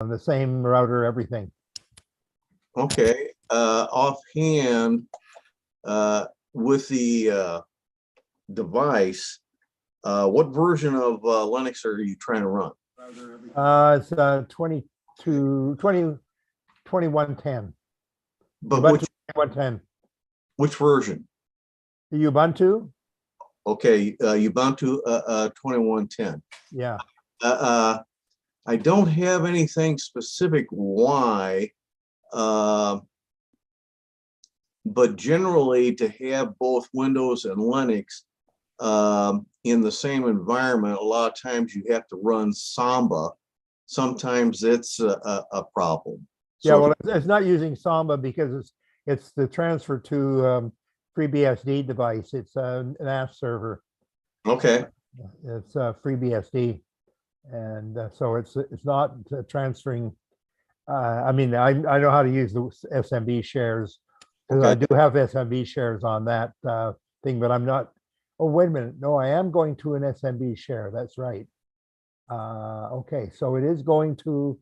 on the same router, everything. Okay, offhand, with the device, what version of Linux are you trying to run? It's 2110. But Ubuntu 2110. which version? The Ubuntu? Okay, Ubuntu 2110. Yeah. I don't have anything specific why, but generally to have both Windows and Linux in the same environment, a lot of times you have to run Samba. Sometimes it's a problem. Yeah, well, it's not using Samba because it's the transfer to FreeBSD device. It's an NAS server. Okay. It's FreeBSD, and so it's not transferring. I mean, I know how to use the SMB shares because I do have SMB shares on that thing, but I'm not. Oh, wait a minute. No, I am going to an SMB share. That's right. Okay, so it is going to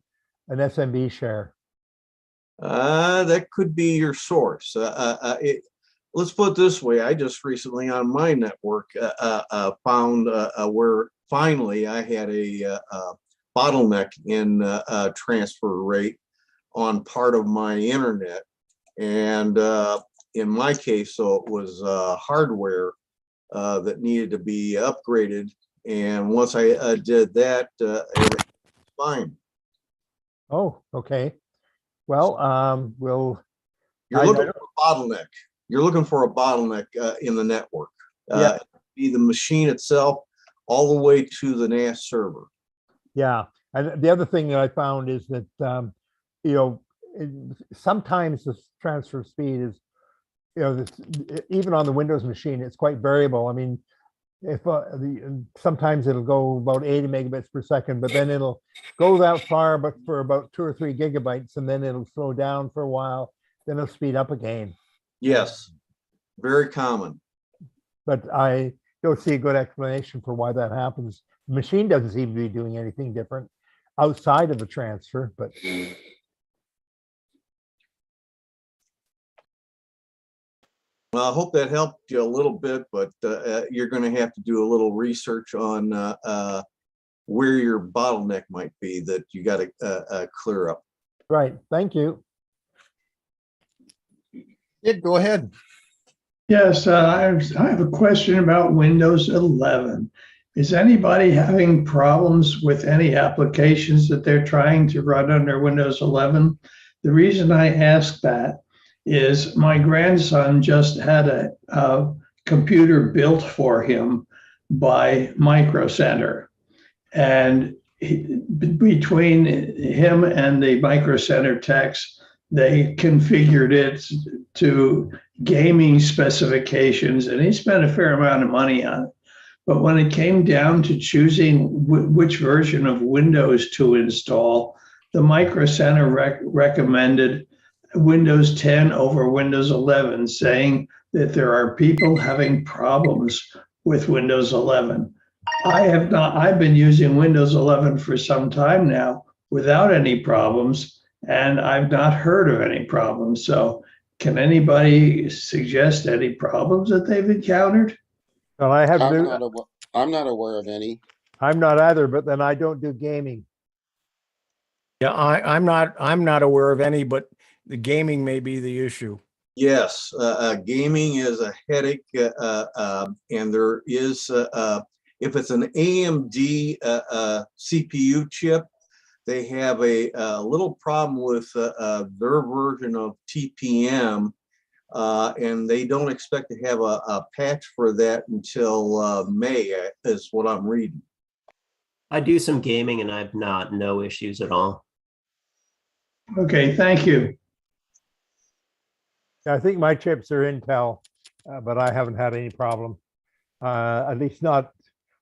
an SMB share. That could be your source. Let's put it this way. I just recently on my network found where finally I had a bottleneck in transfer rate on part of my internet. And in my case, so it was hardware that needed to be upgraded. And once I did that, everything was fine. Oh, okay. Well, You're looking for a bottleneck. You're looking for a bottleneck in the network. Yeah. Be the machine itself all the way to the NAS server. Yeah. And the other thing that I found is that, sometimes the transfer speed is, even on the Windows machine, it's quite variable. I mean, if sometimes it'll go about 80 megabits per second, but then it'll go that far, but for about 2 or 3 gigabytes, and then it'll slow down for a while, then it'll speed up again. Yes, very common. But I don't see a good explanation for why that happens. The machine doesn't seem to be doing anything different outside of the transfer, but well, I hope that helped you a little bit, but you're going to have to do a little research on where your bottleneck might be that you got to clear up. right. Thank you. Ed, go ahead. Yes, I have a question about Windows 11. Is anybody having problems with any applications that they're trying to run under Windows 11? The reason I ask that is my grandson just had a computer built for him by Micro Center. And between him and the Micro Center techs, they configured it to gaming specifications, and he spent a fair amount of money on it. But when it came down to choosing which version of Windows to install, the Micro Center recommended Windows 10 over Windows 11, saying that there are people having problems with Windows 11. I've been using Windows 11 for some time now without any problems, and I've not heard of any problems. So can anybody suggest any problems that they've encountered? Well, I'm not aware of any. I'm not either, but then I don't do gaming. Yeah, I'm not aware of any, but the gaming may be the issue. Yes, gaming is a headache, and there is, if it's an AMD CPU chip, they have a little problem with their version of TPM, and they don't expect to have a patch for that until May, is what I'm reading. I do some gaming and I've no issues at all. Okay, thank you. I think my chips are Intel, but I haven't had any problem. At least not.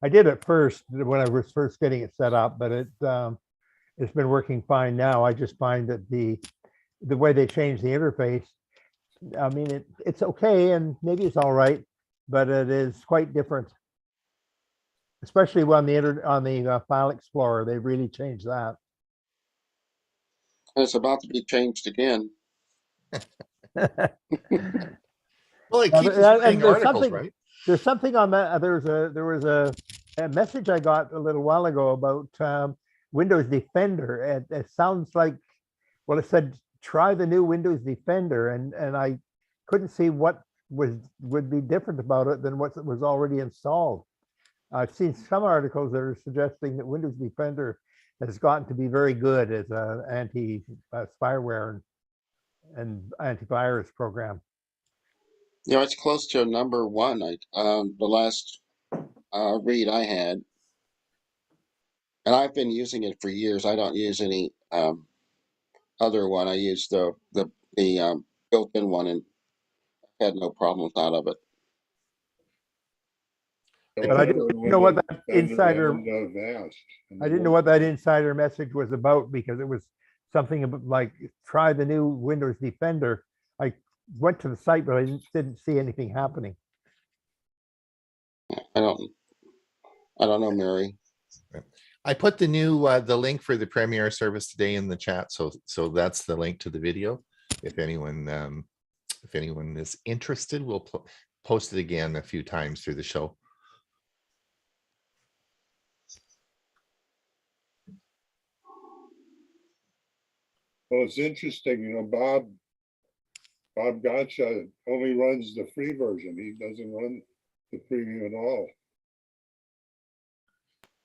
I did at first when I was first getting it set up, but it's been working fine now. I just find that the way they changed the interface, I mean, it's okay and maybe it's all right, but it is quite different. Especially on the File Explorer, they really changed that. It's about to be changed again. Well, it Yeah, keeps and us reading there's articles, something, right? there's something on that, there was a message I got a little while ago about Windows Defender. It sounds like, well, it said, try the new Windows Defender, and I couldn't see what would be different about it than what was already installed. I've seen some articles that are suggesting that Windows Defender has gotten to be very good as an anti-spyware and antivirus program. You know, it's close to number one. The last read I had, and I've been using it for years. I don't use any other one. I use the built-in one and had no problems out of it. But I didn't know what that insider, I didn't know what that insider message was about, because it was something about like, try the new Windows Defender. I went to the site, but I didn't see anything happening. I don't know, Mary. I put the new the link for the premiere service today in the chat, so that's the link to the video. If anyone is interested, we'll post it again a few times through the show. Well, it's interesting, you know, Bob Gotcha only runs the free version. He doesn't run the premium at all.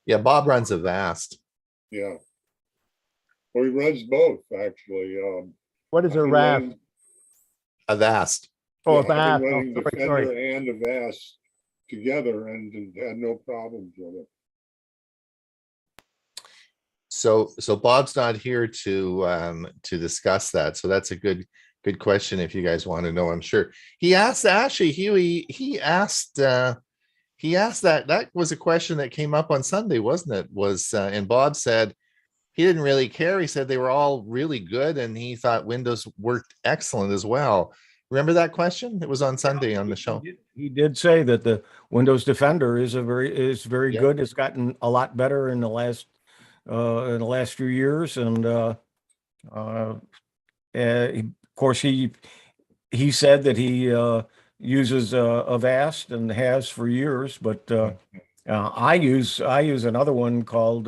Yeah, Bob runs a Vast. Yeah. Well, he runs both, actually. What is I've a been RAS? running- A Vast. Oh, a yeah, I've VAS. been Oh, running sorry, Defender sorry. and a VAS together and had no problems with it. So Bob's not here to discuss that. So that's a good question if you guys want to know. I'm sure he asked, actually, Hewie, he asked that was a question that came up on Sunday, wasn't it? And Bob said he didn't really care. He said they were all really good and he thought Windows worked excellent as well. Remember that question? It was on Sunday on the show. He did say that the Windows Defender is very Yeah. good. It's gotten a lot better in the last few years, and of course he said that he uses Avast and has for years, but I use another one called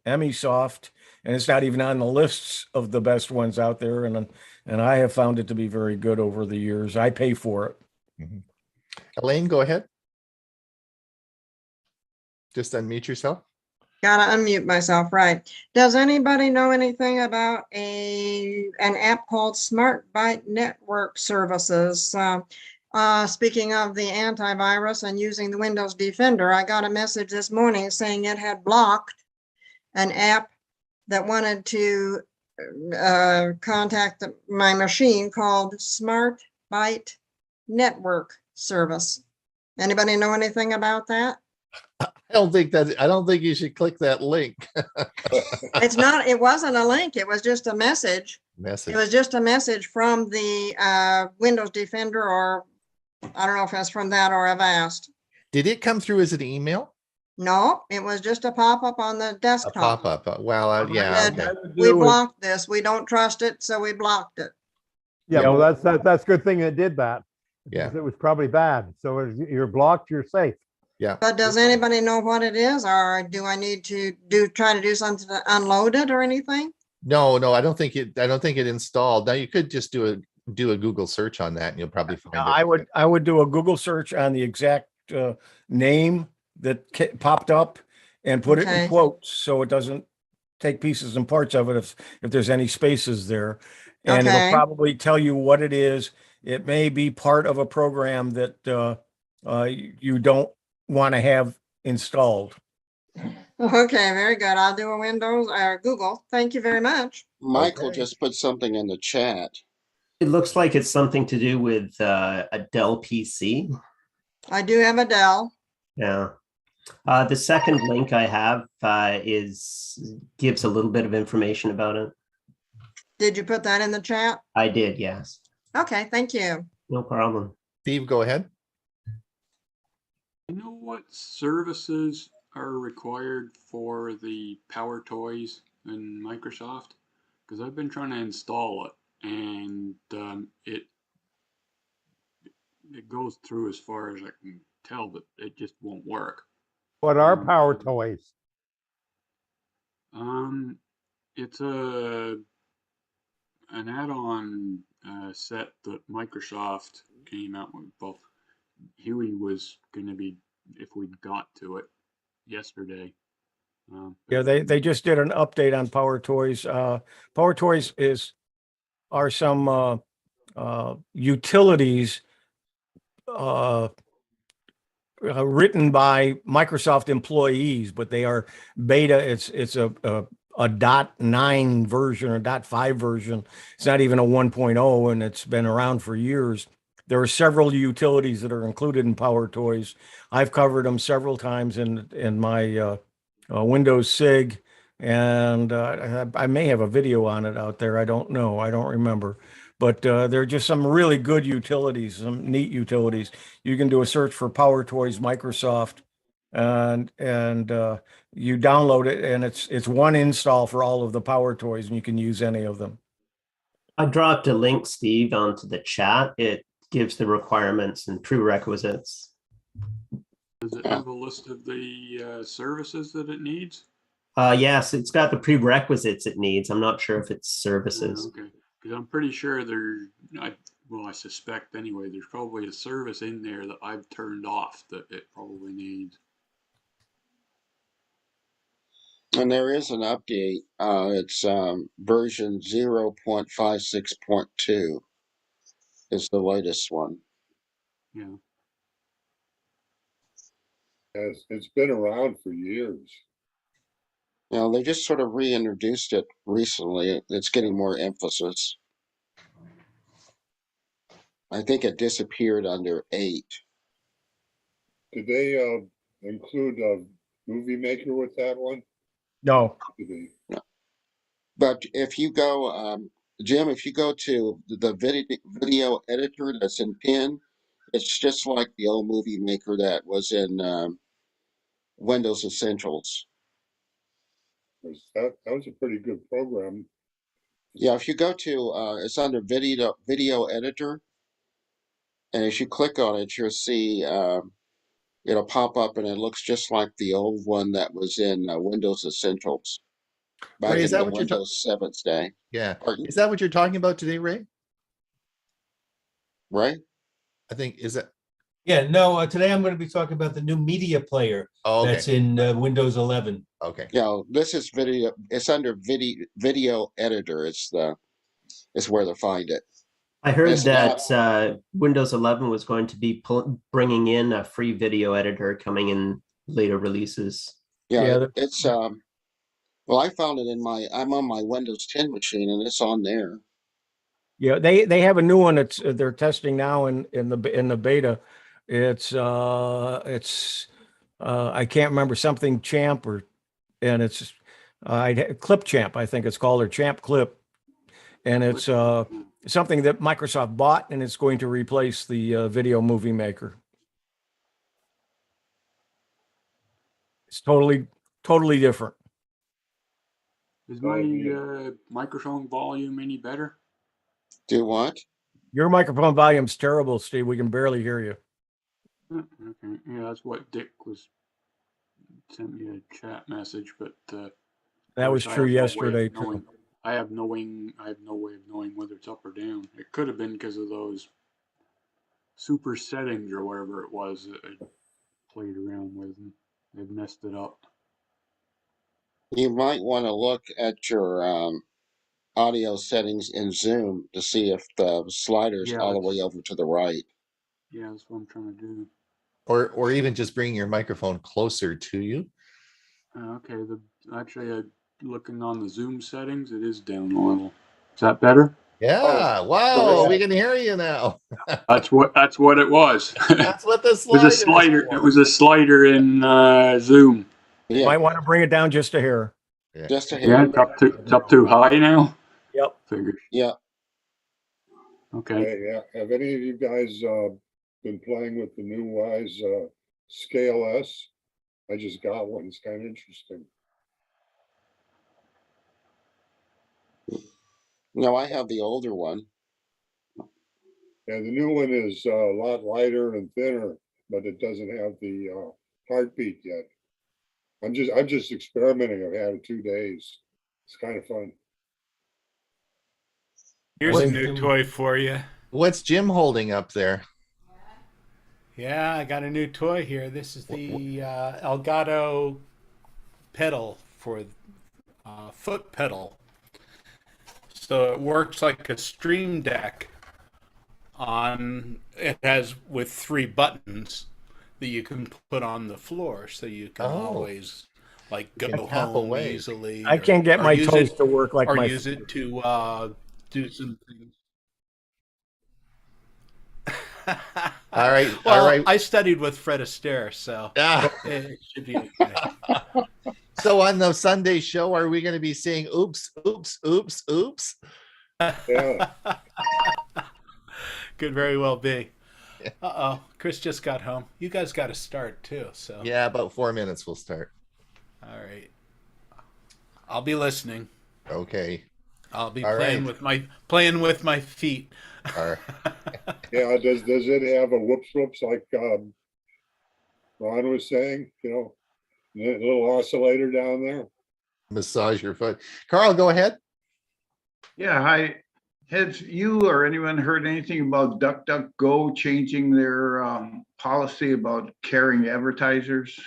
Emisoft, and it's not even on the lists of the best ones out there, and I have found it to be very good over the years. I pay for it. Mhm. Elaine, go ahead. Just unmute yourself. Gotta unmute myself, right. Does anybody know anything about an app called Smart Byte Network Services? Speaking of the antivirus and using the Windows Defender, I got a message this morning saying it had blocked an app that wanted to contact my machine called Smart Byte Network Service. Anybody know anything about that? I don't think you should click that link. It wasn't a link. It was just a message. Message. It was just a message from the Windows Defender, or I don't know if it's from that or Avast. Did it come through as an email? No, it was just a pop-up on the A desktop. pop-up. Well, yeah. Said, Okay. we blocked this. We don't trust it, so we blocked it. Yeah, Yeah, well, that's a good thing it did that. Yeah. Because it was probably bad. So you're blocked, you're safe. Yeah. But does anybody know what it is, or do I need to try to do something to unload it or anything? No, I don't think it installed. Now you could just do a Google search on that and you'll probably find it. I would do a Google search on the exact name that popped up and put it in Okay. quotes, so it doesn't take pieces and parts of it if there's any spaces there. And it'll Okay. probably tell you what it is. It may be part of a program that you don't want to have installed. Okay, very good. I'll do a Windows or Google. Thank you very much. Michael Okay. just put something in the chat. It looks like it's something to do with a Dell PC. I do have a Dell. Yeah. The second link I have gives a little bit of information about it. Did you put that in the chat? I did, yes. Okay, thank you. No problem. Steve, go ahead. You know what services are required for the Power Toys in Microsoft? because I've been trying to install it, and it goes through as far as I can tell, but it just won't work. What are power toys? It's an add-on set that Microsoft came out with. Well, Hewie was going to be, if we'd got to it yesterday. Yeah, they just did an update on Power Toys. Power Toys are some utilities written by Microsoft employees, but they are beta. It's a .9 version or .5 version. It's not even a 1.0, and it's been around for years. There are several utilities that are included in Power Toys. I've covered them several times in my Windows SIG, and I may have a video on it out there. I don't know. I don't remember. But there are just some really good utilities, some neat utilities. You can do a search for Power Toys Microsoft, and you download it, and it's one install for all of the Power Toys, and you can use any of them. I dropped a link, Steve, onto the chat. It gives the requirements and prerequisites. Does it have a list of the services that it needs? Yes, it's got the prerequisites it needs. I'm not sure if it's services. Okay, because I'm pretty sure I suspect anyway, there's probably a service in there that I've turned off that it probably needs. And there is an update. It's version 0.56.2 is the latest one. Yeah. It's been around for years. You know, they just sort of reintroduced it recently. It's getting more emphasis. I think it disappeared under 8. Did they include a movie maker with that one? No. Did they? No. But if you go, Jim, if you go to the video editor that's in PIN, it's just like the old movie maker that was in Windows Essentials. That was a pretty good program. Yeah, if you go to, it's under video editor, and as you click on it, you'll see it'll pop up, and it looks just like the old one that was in Windows Essentials back Ray, in is that the what you're Windows 7th day. Yeah. Pardon? Is that what you're talking about today, Ray? Right? I think, is that? Yeah, no, today I'm going to be talking about the new media player Oh, okay. that's in Windows 11. Okay. Yeah, this is video. It's under video editor. It's where to find it. I heard It's that Windows 11 was going to be bringing in a free video editor coming in later releases. Yeah, it's well, I found it I'm on my Windows 10 machine, and it's on there. Yeah, they have a new one that's they're testing now in the beta. It's I can't remember, something Champ, and it's Clip Champ, I think it's called, or Champ Clip, and it's something that Microsoft bought, and it's going to replace the video movie maker. It's totally different. Is my microphone volume any better? Do what? Your microphone volume's terrible, Steve. We can barely hear you. Okay, yeah, that's what Dick sent me a chat message, but That was true yesterday too. I have no way of knowing whether it's up or down. It could have been because of those super settings or whatever it was that I played around with, and they've messed it up. You might want to look at your audio settings in Zoom to see if the slider's all the way over to the right. Yeah, that's what I'm trying to do. Or even just bring your microphone closer to you. Okay, actually, looking on the Zoom settings, it is down a little. Is that better? Yeah. Wow. We can hear you now. That's what it was. That's what the It was a slider. It was a slider in Zoom. You might want to bring it down just a hair. Yeah. Just a hair. Yeah, it's up too high now. Yep. Figures. Yeah. Okay. Hey, have any of you guys been playing with the new Wise Scale S? I just got one. It's kind of interesting. No, I have the older one. Yeah, the new one is a lot lighter and thinner, but it doesn't have the heartbeat yet. I'm just experimenting. I've had it 2 days. It's kind of fun. Here's What- a new toy for you. What's Jim holding up there? Yeah, I got a new toy here. This is the Elgato pedal for foot pedal. So it works like a Stream Deck. It has with 3 buttons that you can put on the floor, so you can always like You go can tap home away. easily. I can't get or my use toes it, to work like or my use it to do some things. All right, Well, all right. I studied with Fred Astaire, so Ah. it should be okay. So on the Sunday show, are we going to be saying oops, oops, oops, oops? Yeah. Could very well be. Uh-oh, Chris just got home. You guys got to start too, so. Yeah, about 4 minutes we'll start. All right. I'll be listening. Okay. I'll be All playing with my feet. All right. Yeah, does it have a whoops like Ron was saying, a little oscillator down there? Massage your foot. Carl, go ahead. Yeah, hi. Has you or anyone heard anything about DuckDuckGo changing their policy about carrying advertisers?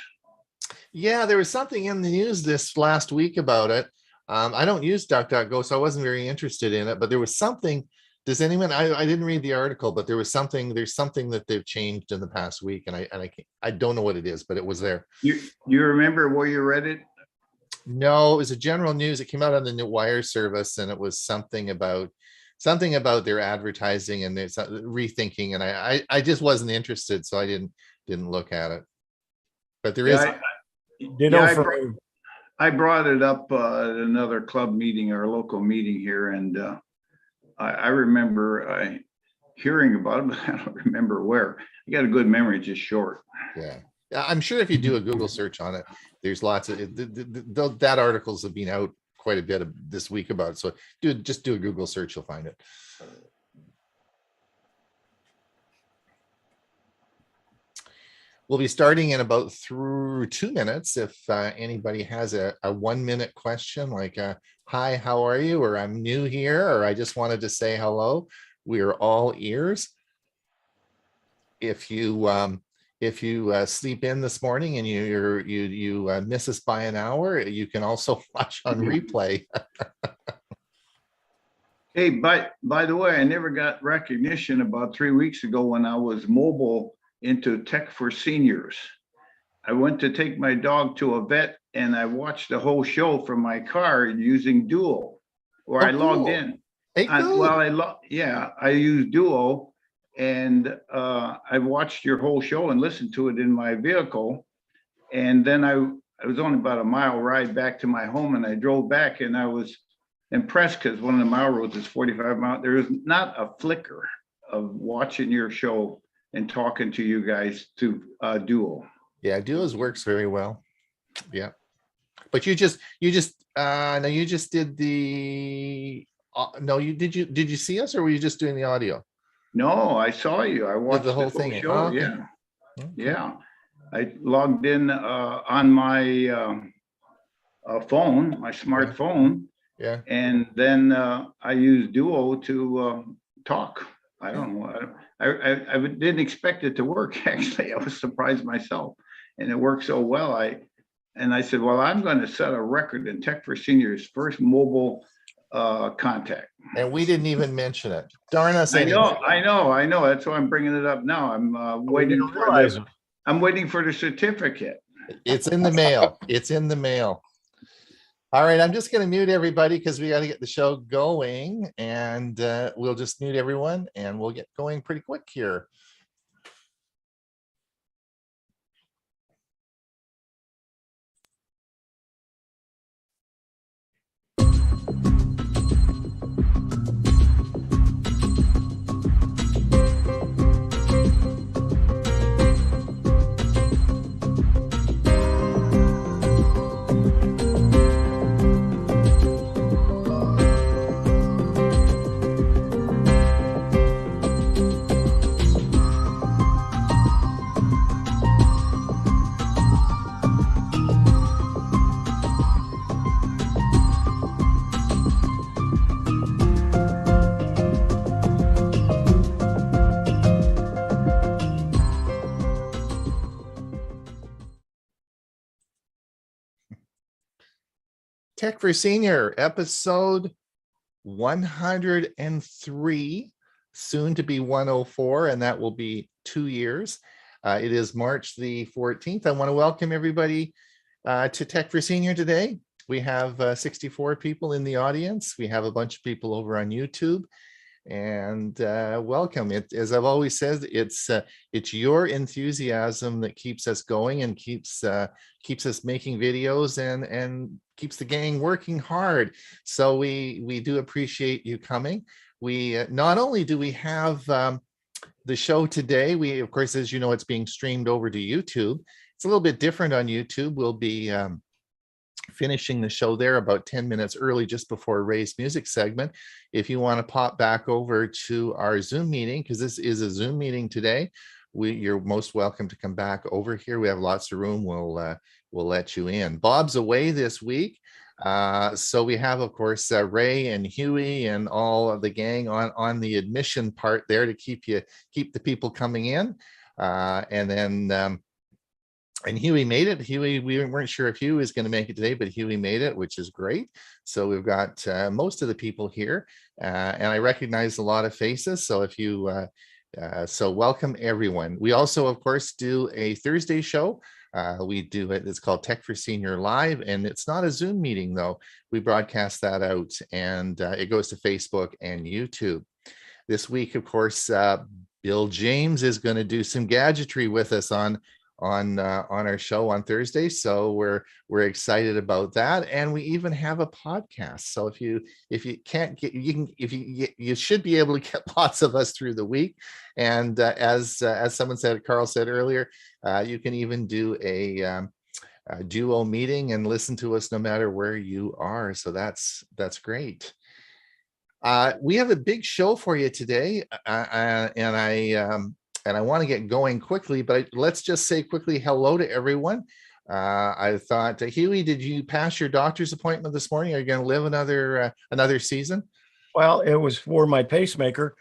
Yeah, there was something in the news this last week about it. I don't use DuckDuckGo, so I wasn't very interested in it, but there was something. Does anyone, I didn't read the article, but there's something that they've changed in the past week, and I don't know what it is, but it was there. You remember where you read it? No, it was a general news. It came out on the New Wire service, and it was something about their advertising and there's rethinking, and I just wasn't interested, so I didn't look at it. But there is. I brought it up at another club meeting or local meeting here, and I remember hearing about it, but I don't remember where. I got a good memory, just short. Yeah, I'm sure if you do a Google search on it, there's lots of that articles have been out quite a bit this week about it. So just do a Google search, you'll find it. We'll be starting in about through 2 minutes. If anybody has a 1 minute question, like hi, how are you? Or I'm new here, or I just wanted to say hello. We are all ears. If you sleep in this morning and you miss us by an hour, you can also watch on replay. Hey, by the way, I never got recognition about 3 weeks ago when I was mobile into Tech for Seniors. I went to take my dog to a vet and I watched the whole show from my car using Duo, where I logged in. Hey, I used Duo, and I watched your whole show and listened to it in my vehicle. And then I was only about a mile ride back to my home, and I drove back, and I was impressed because one of the mile roads is 45 miles. There was not a flicker of watching your show and talking to you guys to Duo. Yeah, Duos works very well. Yeah, but you just no, you just did the no, did you see us, or were you just doing the audio? No, I saw you. I watched the whole thing. show. Oh, okay. Yeah, yeah. I logged in on my phone, my smartphone. Yeah. And then I used Duo to talk. I don't know. I didn't expect it to work. Actually, I was surprised myself, and it worked so well. I said, well, I'm going to set a record in Tech for Seniors' first mobile contact. And we didn't even mention it. Darn us. I Anyway. know. That's why I'm bringing it up now. I'm waiting for the certificate. It's in the mail. It's in the mail. All right, I'm just going to mute everybody because we got to get the show going, and we'll just mute everyone and we'll get going pretty quick here. Tech for Senior, episode 103, soon to be 104, and that will be 2 years. It is March the 14th. I want to welcome everybody to Tech for Senior today. We have 64 people in the audience. We have a bunch of people over on YouTube. And welcome. As I've always said, it's your enthusiasm that keeps us going and keeps us making videos and keeps the gang working hard. So we do appreciate you coming. We not only do we have the show today, we of course, as you know, it's being streamed over to YouTube. It's a little bit different on YouTube. We'll be finishing the show there about 10 minutes early, just before Ray's music segment. If you want to pop back over to our Zoom meeting, because this is a Zoom meeting today, you're most welcome to come back over here. We have lots of room. We'll let you in. Bob's away this week. So we have, of course, Ray and Hewie and all of the gang on the admission part there to keep the people coming in. And then and Hewie made it. Hewie, we weren't sure if Hewie was going to make it today, but Hewie made it, which is great. So we've got most of the people here, and I recognize a lot of faces. So if you, so welcome everyone. We also, of course, do a Thursday show. We do it. It's called Tech for Senior Live, and it's not a Zoom meeting though. We broadcast that out, and it goes to Facebook and YouTube. This week, of course, Bill James is going to do some gadgetry with us on our show on Thursday, so we're excited about that, and we even have a podcast. So if you can't get, you should be able to get lots of us through the week. And as someone said, Carl said earlier, you can even do a duo meeting and listen to us no matter where you are. So that's great. We have a big show for you today, and I want to get going quickly, but let's just say quickly hello to everyone. I thought, Hewie, did you pass your doctor's appointment this morning? Are you going to live another season? Well, it was for my pacemaker,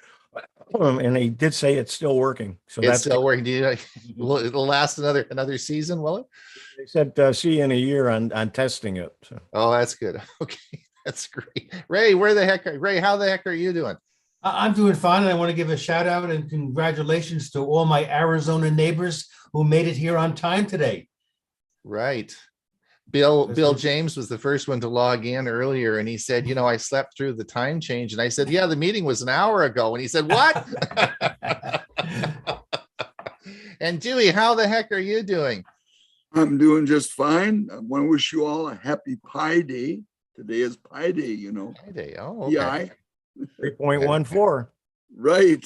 and he did say it's still working. So It's that's still working. It'll last another season, will it? They said see you in a year on testing it. So. Oh, that's good. Okay, that's great. Ray, how the heck are you doing? I'm doing fine, and I want to give a shout out and congratulations to all my Arizona neighbors who made it here on time today. Right. Bill James was the first one to log in earlier, and he said, I slept through the time change. And I said, yeah, the meeting was an hour ago. And he said, what? And Dewey, how the heck are you doing? I'm doing just fine. I want to wish you all a happy Pi Day. Today is Pi Day, Pi Day. Oh, okay. Yeah. 3.14. Right.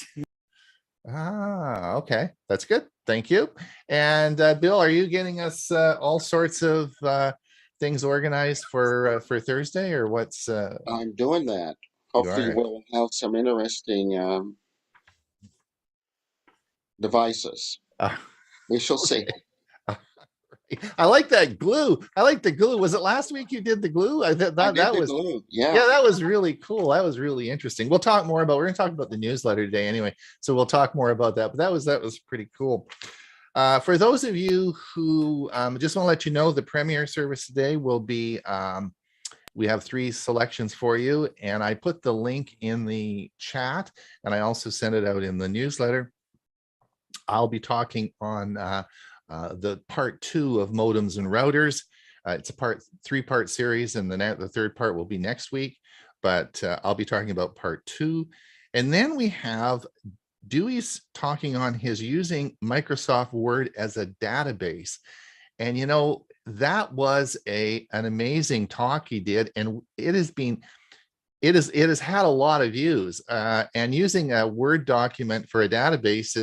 Okay. That's good. Thank you. And Bill, are you getting us all sorts of things organized for Thursday, or what's? I'm doing that. Hopefully we'll have some interesting devices. We shall see. I like that glue. I like the glue. Was it last week you did the glue? I thought that was glue. Yeah, that was really cool. That was really interesting. We're going to talk about the newsletter today anyway, so we'll talk more about that. But that was pretty cool. For those of you who just want to let you know, the premiere service today will be we have 3 selections for you, and I put the link in the chat, and I also sent it out in the newsletter. I'll be talking on the part 2 of modems and routers. It's a 3-part series, and the third part will be next week, but I'll be talking about part 2. And then we have Dewey's talking on his using Microsoft Word as a database. And that was an amazing talk he did, and it has had a lot of views, and using a Word document for a database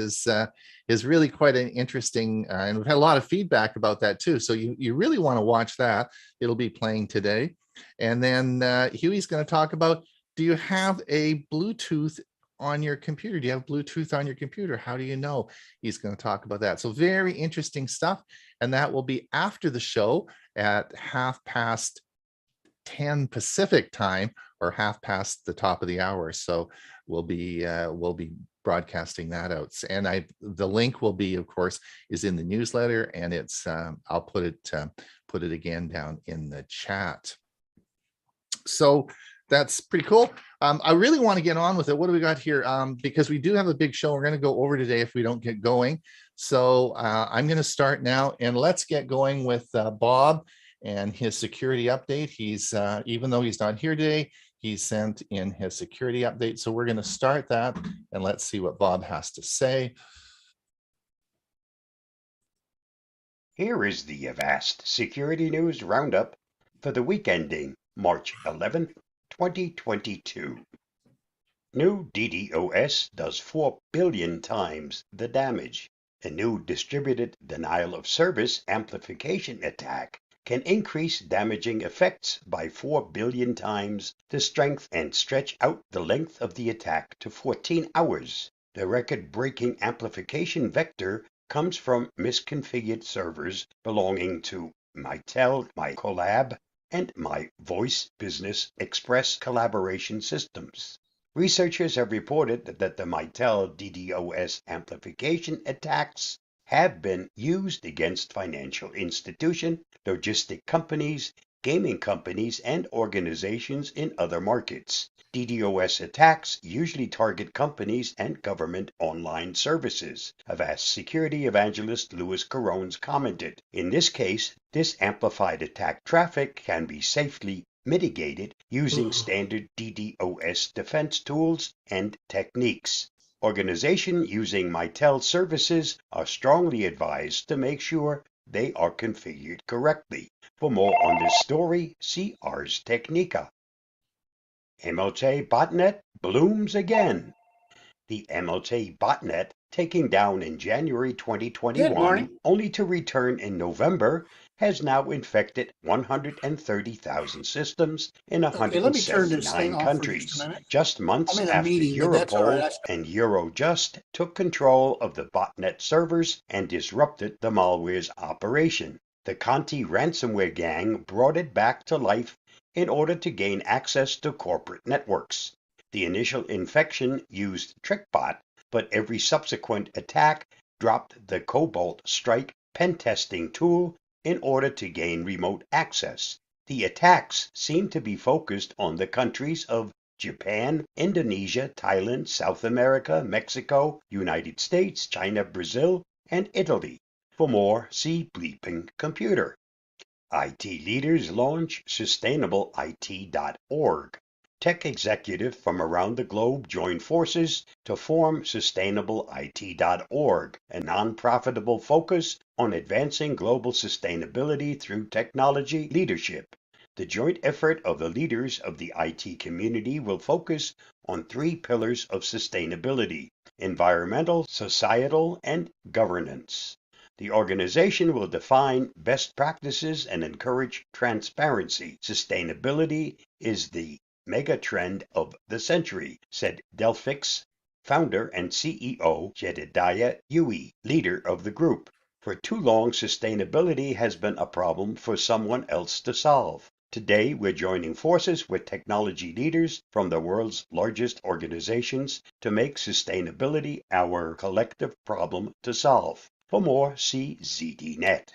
is really quite an interesting, and we've had a lot of feedback about that too. So you really want to watch that. It'll be playing today. And then Huey's going to talk about, do you have a Bluetooth on your computer? Do you have Bluetooth on your computer? How do you know? He's going to talk about that. So very interesting stuff. And that will be after the show at 10:30 Pacific time, or 10:30 the top of the hour. So we'll be broadcasting that out. And the link will be, of course, is in the newsletter, and it's I'll put it again down in the chat. So that's pretty cool. I really want to get on with it. What do we got here? Because we do have a big show we're going to go over today if we don't get going. So I'm going to start now, and let's get going with Bob and his security update. He's even though he's not here today, he sent in his security update. So we're going to start that, and let's see what Bob has to say. Here is the Avast Security News Roundup for the week ending March 11th, 2022. New DDoS does 4 billion times the damage. A new distributed denial of service amplification attack can increase damaging effects by 4 billion times the strength and stretch out the length of the attack to 14 hours. The record-breaking amplification vector comes from misconfigured servers belonging to Mitel, MyCollab, and My Voice Business Express collaboration systems. Researchers have reported that the Mitel DDoS amplification attacks have been used against financial institutions, logistic companies, gaming companies, and organizations in other markets. DDoS attacks usually target companies and government online services, Avast security evangelist Louis Carones commented. In this case, this amplified attack traffic can be safely mitigated using standard DDoS defense tools and techniques. Organizations using Mitel services are strongly advised to make sure they are configured correctly. For more on this story, see Ars Technica. MLT botnet blooms again. The MLT botnet, taken down in January 2021, only to return in November, has now infected 130,000 systems in 179 countries, just months after Europol and Eurojust took control of the botnet servers and disrupted the malware's operation. The Conti ransomware gang brought it back to life in order to gain access to corporate networks. The initial infection used TrickBot, but every subsequent attack dropped the Cobalt Strike pen testing tool in order to gain remote access. The attacks seem to be focused on the countries of Japan, Indonesia, Thailand, South America, Mexico, United States, China, Brazil, and Italy. For more, see Bleeping Computer. IT leaders launch sustainableIT.org. Tech executives from around the globe join forces to form sustainableIT.org, a non-profitable focus on advancing global sustainability through technology leadership. The joint effort of the leaders of the IT community will focus on 3 pillars of sustainability: environmental, societal, and governance. The organization will define best practices and encourage transparency. Sustainability is the mega trend of the century, said Delphix founder and CEO Jedediah Hewie, leader of the group. For too long, sustainability has been a problem for someone else to solve. Today, we're joining forces with technology leaders from the world's largest organizations to make sustainability our collective problem to solve. For more, see ZDNet.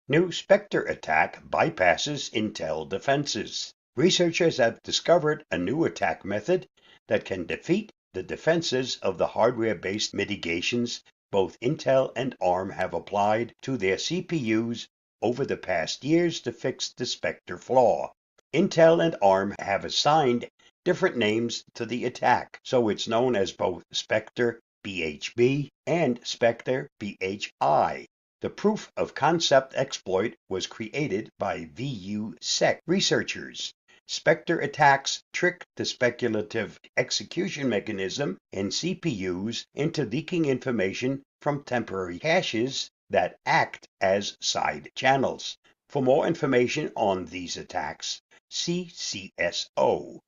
New Spectre attack bypasses Intel defenses. Researchers have discovered a new attack method that can defeat the defenses of the hardware-based mitigations both Intel and ARM have applied to their CPUs over the past years to fix the Spectre flaw. Intel and ARM have assigned different names to the attack, so it's known as both Spectre BHB and Spectre BHI. The proof of concept exploit was created by VUSec researchers. Spectre attacks trick the speculative execution mechanism in CPUs into leaking information from temporary caches that act as side channels. For more information on these attacks, see CSO.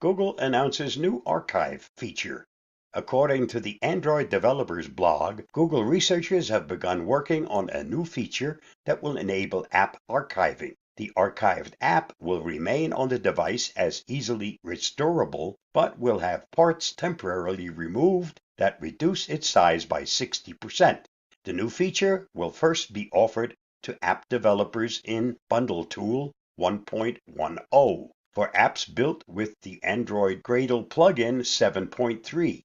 Google announces new archive feature. According to the Android developers blog, Google researchers have begun working on a new feature that will enable app archiving. The archived app will remain on the device as easily restorable, but will have parts temporarily removed that reduce its size by 60%. The new feature will first be offered to app developers in Bundle Tool 1.10 for apps built with the Android Gradle plugin 7.3.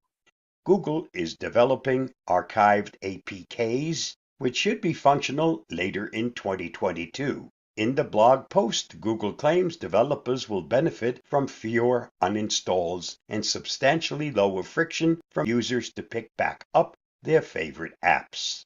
Google is developing archived APKs, which should be functional later in 2022. In the blog post, Google claims developers will benefit from fewer uninstalls and substantially lower friction for users to pick back up their favorite apps.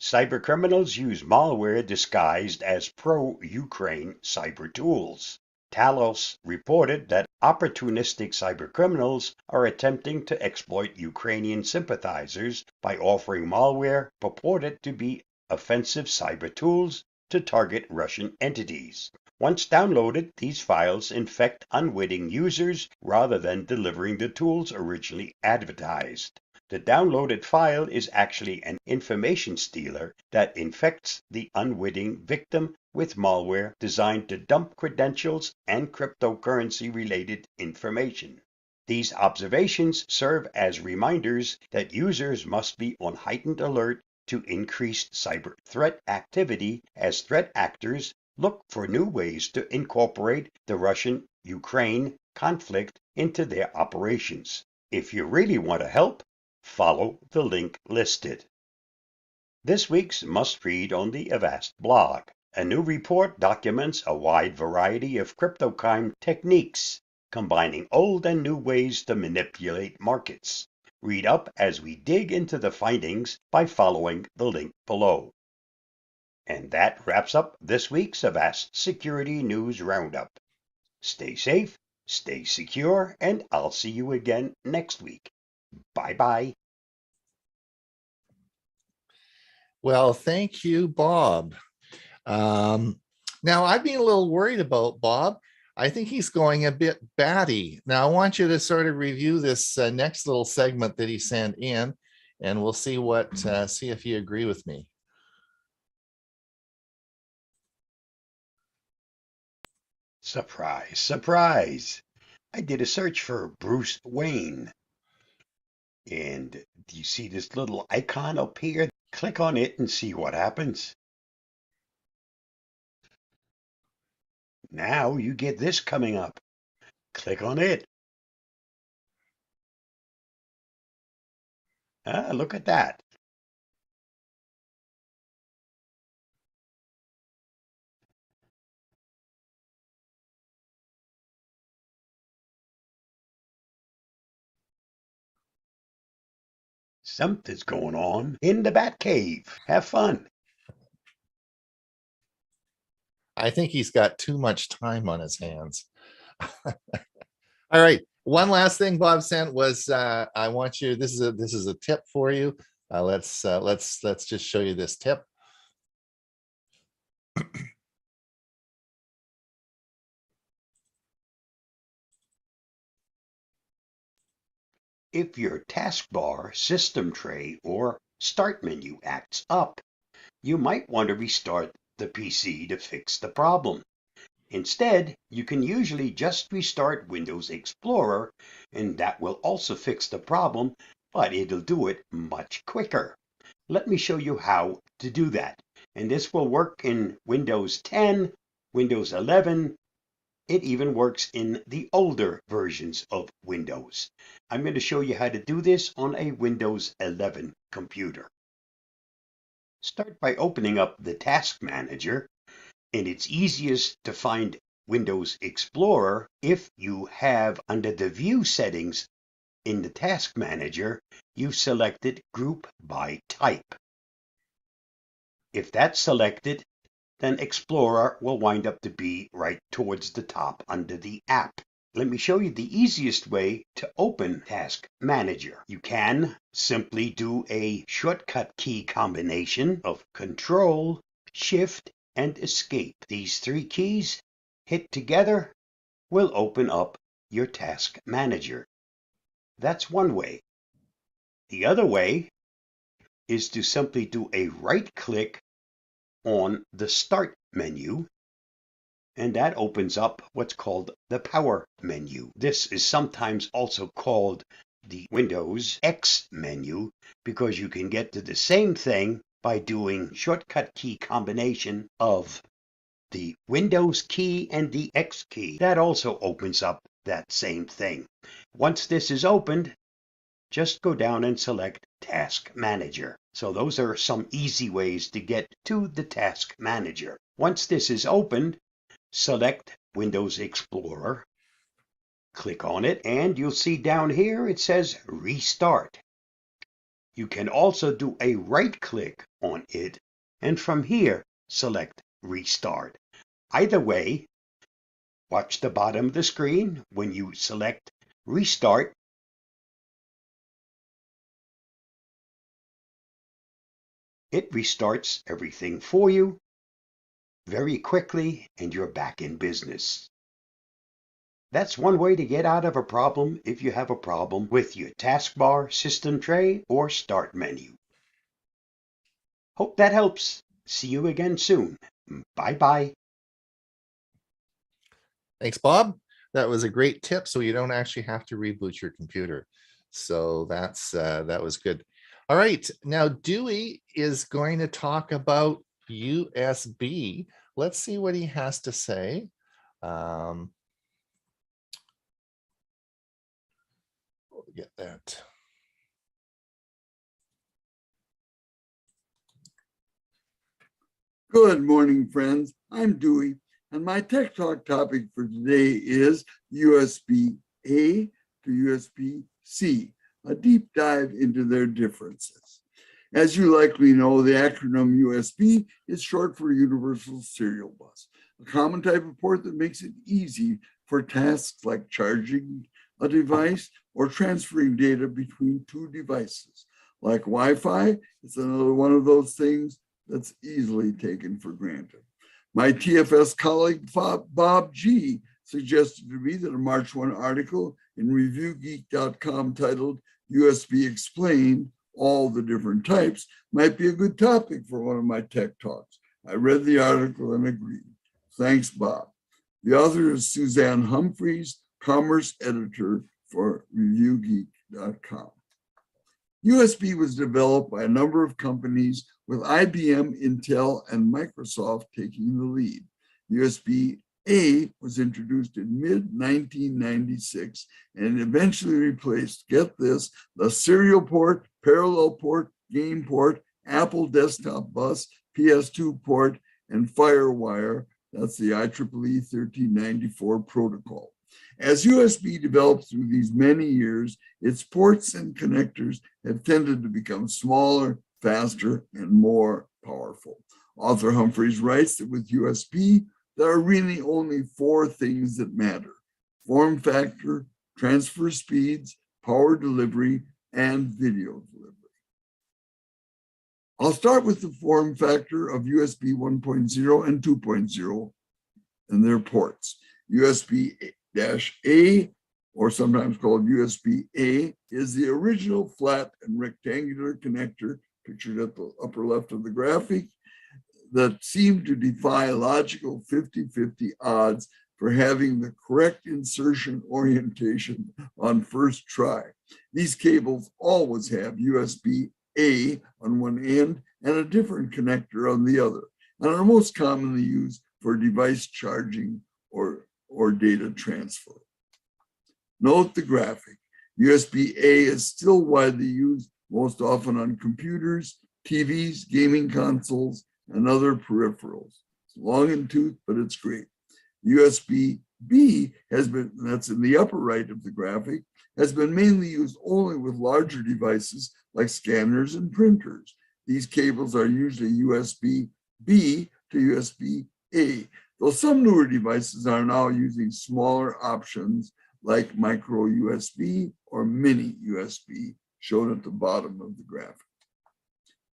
Cybercriminals use malware disguised as pro-Ukraine cyber tools. Talos reported that opportunistic cybercriminals are attempting to exploit Ukrainian sympathizers by offering malware purported to be offensive cyber tools to target Russian entities. Once downloaded, these files infect unwitting users rather than delivering the tools originally advertised. The downloaded file is actually an information stealer that infects the unwitting victim with malware designed to dump credentials and cryptocurrency-related information. These observations serve as reminders that users must be on heightened alert to increased cyber threat activity as threat actors look for new ways to incorporate the Russian-Ukraine conflict into their operations. If you really want to help, follow the link listed. This week's must-read on the Avast blog. A new report documents a wide variety of cryptocurrency techniques, combining old and new ways to manipulate markets. Read up as we dig into the findings by following the link below. And that wraps up this week's Avast Security News Roundup. Stay safe, stay secure, and I'll see you again next week. Bye-bye. Well, thank you, Bob. Now, I've been a little worried about Bob. I think he's going a bit batty. Now, I want you to sort of review this next little segment that he sent in, and we'll see see if you agree with me. Surprise, surprise. I did a search for Bruce Wayne. And do you see this little icon up here? Click on it and see what happens. Now you get this coming up. Click on it. Look at that. Something's going on in the Batcave. Have fun. I think he's got too much time on his hands. All right. One last thing Bob sent was I want you. This is a tip for you. Let's just show you this tip. If your taskbar, system tray, or start menu acts up, you might want to restart the PC to fix the problem. Instead, you can usually just restart Windows Explorer, and that will also fix the problem, but it'll do it much quicker. Let me show you how to do that. And this will work in Windows 10, Windows 11. It even works in the older versions of Windows. I'm going to show you how to do this on a Windows 11 computer. Start by opening up the Task Manager, and it's easiest to find Windows Explorer if you have under the View settings in the Task Manager, you've selected Group by Type. If that's selected, then Explorer will wind up to be right towards the top under the app. Let me show you the easiest way to open Task Manager. You can simply do a shortcut key combination of Control, Shift, and Escape. These three keys hit together will open up your Task Manager. That's one way. The other way is to simply do a right click on the Start menu, and that opens up what's called the Power menu. This is sometimes also called the Windows X menu because you can get to the same thing by doing shortcut key combination of the Windows key and the X key. That also opens up that same thing. Once this is opened, just go down and select Task Manager. So those are some easy ways to get to the Task Manager. Once this is opened, select Windows Explorer, click on it, and you'll see down here it says Restart. You can also do a right click on it, and from here select Restart. Either way, watch the bottom of the screen. When you select Restart, it restarts everything for you very quickly, and you're back in business. That's one way to get out of a problem if you have a problem with your taskbar, system tray, or start menu. Hope that helps. See you again soon. Bye-bye. Thanks, Bob. That was a great tip, so you don't actually have to reboot your computer. So that was good. All right, now Dewey is going to talk about USB. Let's see what he has to say. We'll get that. Good morning, friends. I'm Dewey, and my Tech Talk topic for today is USB-A to USB-C, a deep dive into their differences. As you likely know, the acronym USB is short for Universal Serial Bus, a common type of port that makes it easy for tasks like charging a device or transferring data between two devices. Like Wi-Fi, it's another one of those things that's easily taken for granted. My TFS colleague, Bob G., suggested to me that a March 1 article in ReviewGeek.com titled USB Explained, All the Different Types, might be a good topic for one of my tech talks. I read the article and agreed. Thanks, Bob. The author is Suzanne Humphreys, Commerce Editor for ReviewGeek.com. USB was developed by a number of companies with IBM, Intel, and Microsoft taking the lead. USB-A was introduced in mid-1996 and eventually replaced, get this, the serial port, parallel port, game port, Apple desktop bus, PS2 port, and FireWire. That's the IEEE 1394 protocol. As USB developed through these many years, its ports and connectors have tended to become smaller, faster, and more powerful. Author Humphreys writes that with USB, there are really only four things that matter: form factor, transfer speeds, power delivery, and video delivery. I'll start with the form factor of USB 1.0 and 2.0 and their ports. USB-A, or sometimes called USB-A, is the original flat and rectangular connector pictured at the upper left of the graphic that seemed to defy logical 50-50 odds for having the correct insertion orientation on first try. These cables always have USB-A on one end and a different connector on the other, and are most commonly used for device charging or data transfer. Note the graphic. USB-A is still widely used, most often on computers, TVs, gaming consoles, and other peripherals. It's long in tooth, but it's great. USB-B has been, that's in the upper right of the graphic, has been mainly used only with larger devices like scanners and printers. These cables are usually USB-B to USB-A, though some newer devices are now using smaller options like micro USB or mini USB, shown at the bottom of the graphic.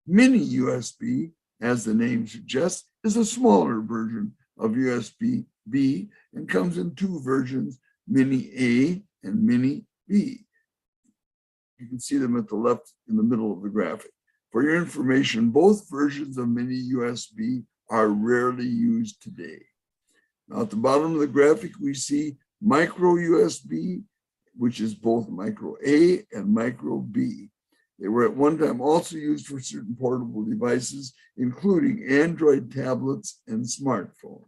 Mini USB, as the name suggests, is a smaller version of USB-B and comes in two versions, Mini A and Mini B. You can see them at the left in the middle of the graphic. For your information, both versions of Mini USB are rarely used today. Now at the bottom of the graphic, we see micro USB, which is both micro A and micro B. They were at one time also used for certain portable devices, including Android tablets and smartphones.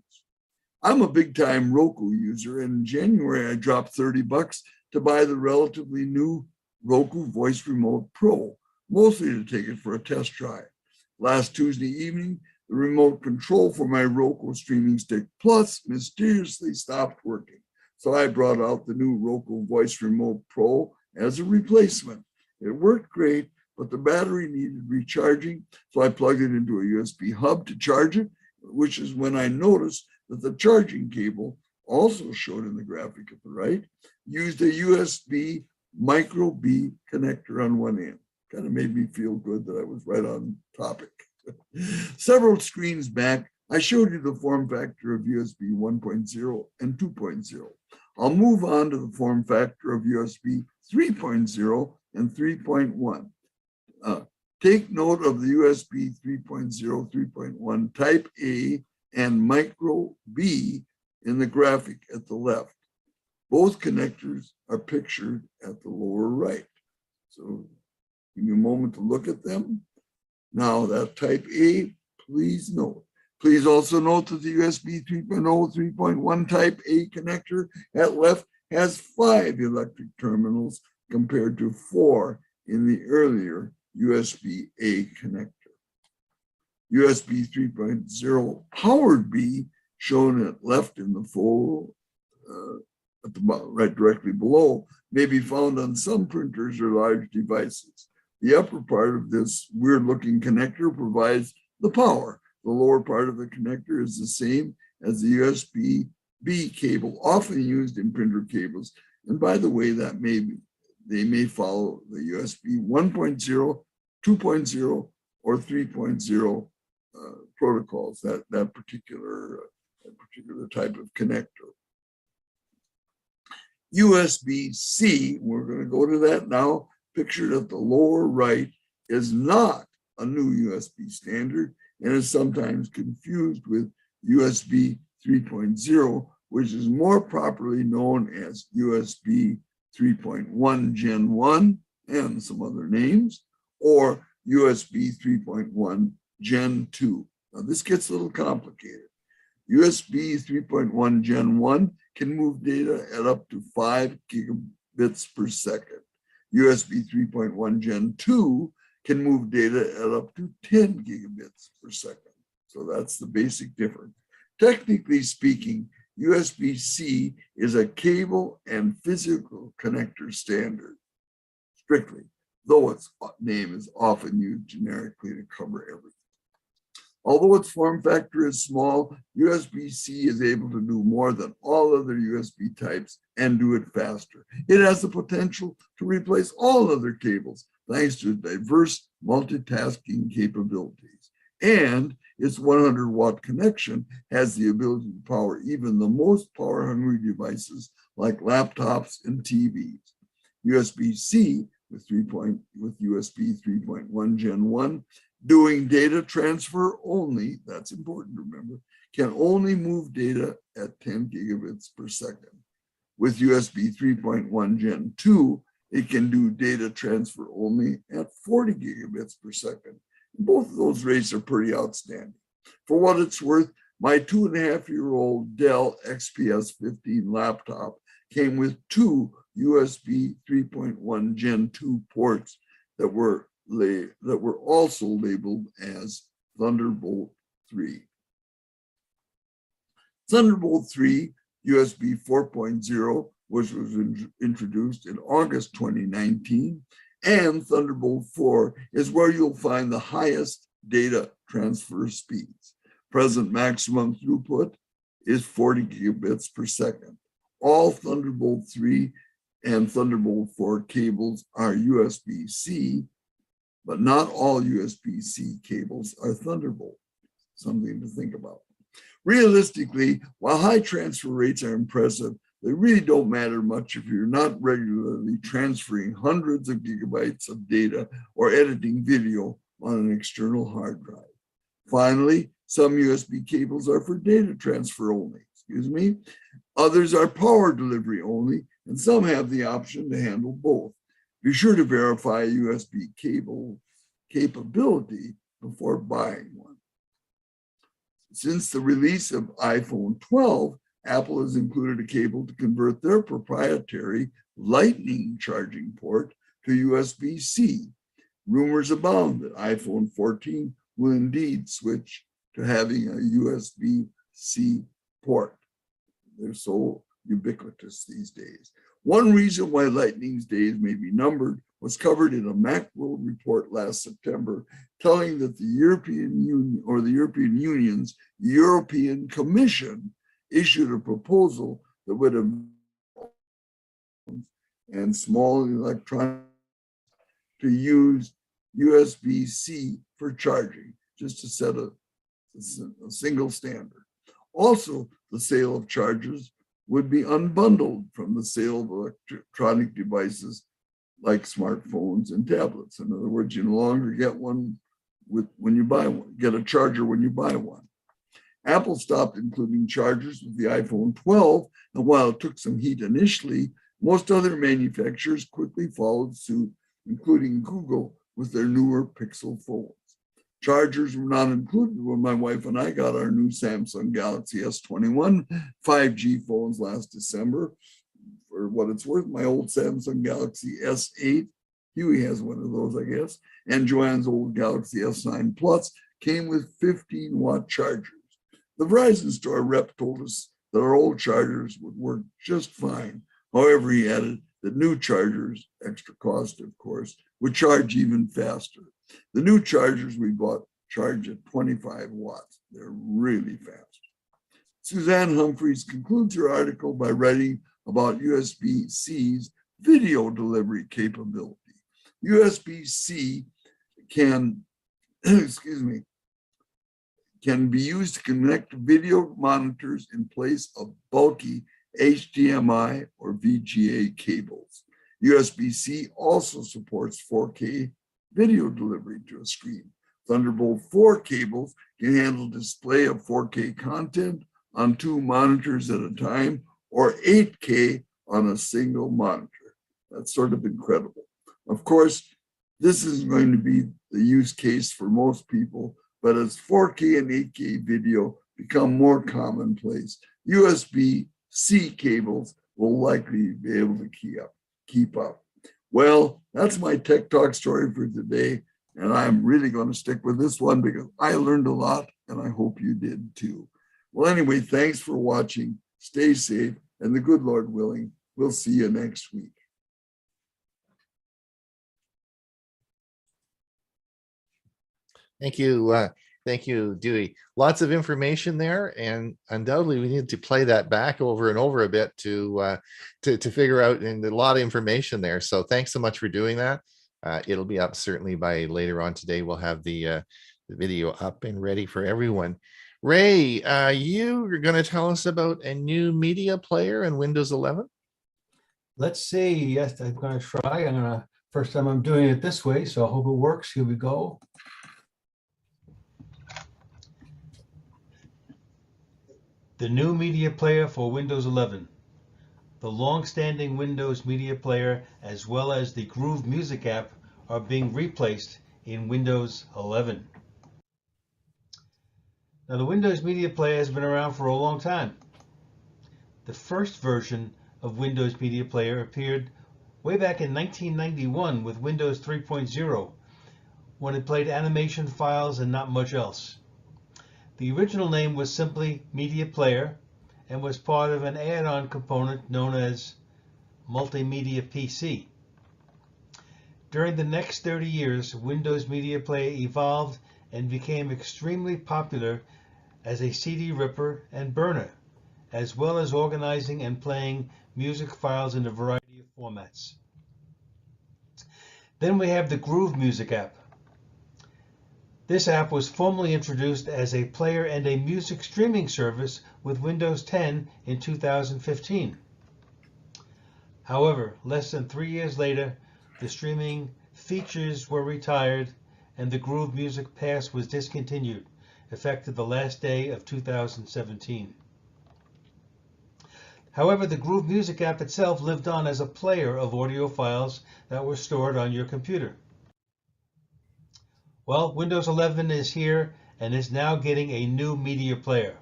I'm a big time Roku user, and in January I dropped $30 to buy the relatively new Roku Voice Remote Pro, mostly to take it for a test drive. Last Tuesday evening, the remote control for my Roku Streaming Stick Plus mysteriously stopped working. So I brought out the new Roku Voice Remote Pro as a replacement. It worked great, but the battery needed recharging, so I plugged it into a USB hub to charge it, which is when I noticed that the charging cable, also showed in the graphic at the right, used a USB micro B connector on one end. Kind of made me feel good that I was right on topic. Several screens back, I showed you the form factor of USB 1.0 and 2.0. I'll move on to the form factor of USB 3.0 and 3.1. Take note of the USB 3.0, 3.1 Type A and Micro B in the graphic at the left. Both connectors are pictured at the lower right. So give me a moment to look at them. Now that Type A, please note. Please also note that the USB 3.0, 3.1 Type A connector at left has 5 electric terminals compared to 4 in the earlier USB A connector. USB 3.0 powered B, shown at left in the fold, at the bottom, right directly below, may be found on some printers or large devices. The upper part of this weird-looking connector provides the power. The lower part of the connector is the same as the USB-B cable, often used in printer cables. And by the way, they may follow the USB 1.0, 2.0, or 3.0 protocols, that particular type of connector. USB-C, we're going to go to that now, pictured at the lower right, is not a new USB standard and is sometimes confused with USB 3.0, which is more properly known as USB 3.1 Gen 1 and some other names, or USB 3.1 Gen 2. Now this gets a little complicated. USB 3.1 Gen 1 can move data at up to 5 gigabits per second. USB 3.1 Gen 2 can move data at up to 10 gigabits per second. So that's the basic difference. Technically speaking, USB-C is a cable and physical connector standard, strictly, though its name is often used generically to cover everything. Although its form factor is small, USB-C is able to do more than all other USB types and do it faster. It has the potential to replace all other cables thanks to diverse multitasking capabilities. And its 100-watt connection has the ability to power even the most power-hungry devices like laptops and TVs. USB-C with USB 3.1 Gen 1 doing data transfer only, that's important to remember, can only move data at 10 gigabits per second. With USB 3.1 Gen 2, it can do data transfer only at 40 gigabits per second. Both of those rates are pretty outstanding. For what it's worth, my 2.5-year-old Dell XPS 15 laptop came with 2 USB 3.1 Gen 2 ports that were also labeled as Thunderbolt 3. Thunderbolt 3 USB 4.0, which was introduced in August 2019, and Thunderbolt 4 is where you'll find the highest data transfer speeds. Present maximum throughput is 40 gigabits per second. All Thunderbolt 3 and Thunderbolt 4 cables are USB-C, but not all USB-C cables are Thunderbolt. Something to think about. Realistically, while high transfer rates are impressive, they really don't matter much if you're not regularly transferring hundreds of gigabytes of data or editing video on an external hard drive. Finally, some USB cables are for data transfer only, Others are power delivery only, and some have the option to handle both. Be sure to verify a USB cable capability before buying one. Since the release of iPhone 12, Apple has included a cable to convert their proprietary Lightning charging port to USB-C. Rumors abound that iPhone 14 will indeed switch to having a USB-C port. They're so ubiquitous these days. One reason why Lightning's days may be numbered was covered in a Macworld report last September, telling that the European Union, or the European Union's European Commission, issued a proposal that would have and small electronics to use USB-C for charging, just to set a single standard. Also, the sale of chargers would be unbundled from the sale of electronic devices like smartphones and tablets. In other words, you no longer get one when you buy one, get a charger when you buy one. Apple stopped including chargers with the iPhone 12, and while it took some heat initially, most other manufacturers quickly followed suit, including Google with their newer Pixel phones. Chargers were not included when my wife and I got our new Samsung Galaxy S21 5G phones last December. For what it's worth, my old Samsung Galaxy S8, Hewie has one of those, I guess, and Joanne's old Galaxy S9 Plus came with 15-watt chargers. The Verizon store rep told us that our old chargers would work just fine. However, he added that new chargers, extra cost of course, would charge even faster. The new chargers we bought charge at 25 watts. They're really fast. Suzanne Humphreys concludes her article by writing about USB-C's video delivery capability. USB-C can, can be used to connect video monitors in place of bulky HDMI or VGA cables. USB-C also supports 4K video delivery to a screen. Thunderbolt 4 cables can handle display of 4K content on 2 monitors at a time or 8K on a single monitor. That's sort of incredible. Of course, this is going to be the use case for most people, but as 4K and 8K video become more commonplace, USB-C cables will likely be able to keep up. Well, that's my Tech Talk story for today, and I'm really going to stick with this one because I learned a lot, and I hope you did too. Well, anyway, thanks for watching. Stay safe, and the good Lord willing, we'll see you next week. Thank you. Thank you, Dewey. Lots of information there, and undoubtedly we need to play that back over and over a bit to figure out, and a lot of information there. So thanks so much for doing that. It'll be up certainly by later on today. We'll have the video up and ready for everyone. Ray, you are going to tell us about a new media player in Windows 11. Let's see. Yes, I'm going to try. First time I'm doing it this way, so I hope it works. Here we go. The new media player for Windows 11. The long-standing Windows media player as well as the Groove Music app are being replaced in Windows 11. Now, the Windows media player has been around for a long time. The first version of Windows media player appeared way back in 1991 with Windows 3.0, when it played animation files and not much else. The original name was simply Media Player and was part of an add-on component known as Multimedia PC. During the next 30 years, Windows Media Player evolved and became extremely popular as a CD ripper and burner, as well as organizing and playing music files in a variety of formats. Then we have the Groove Music app. This app was formally introduced as a player and a music streaming service with Windows 10 in 2015. However, less than 3 years later, the streaming features were retired and the Groove Music Pass was discontinued, effective the last day of 2017. However, the Groove Music app itself lived on as a player of audio files that were stored on your computer. Well, Windows 11 is here and is now getting a new media player.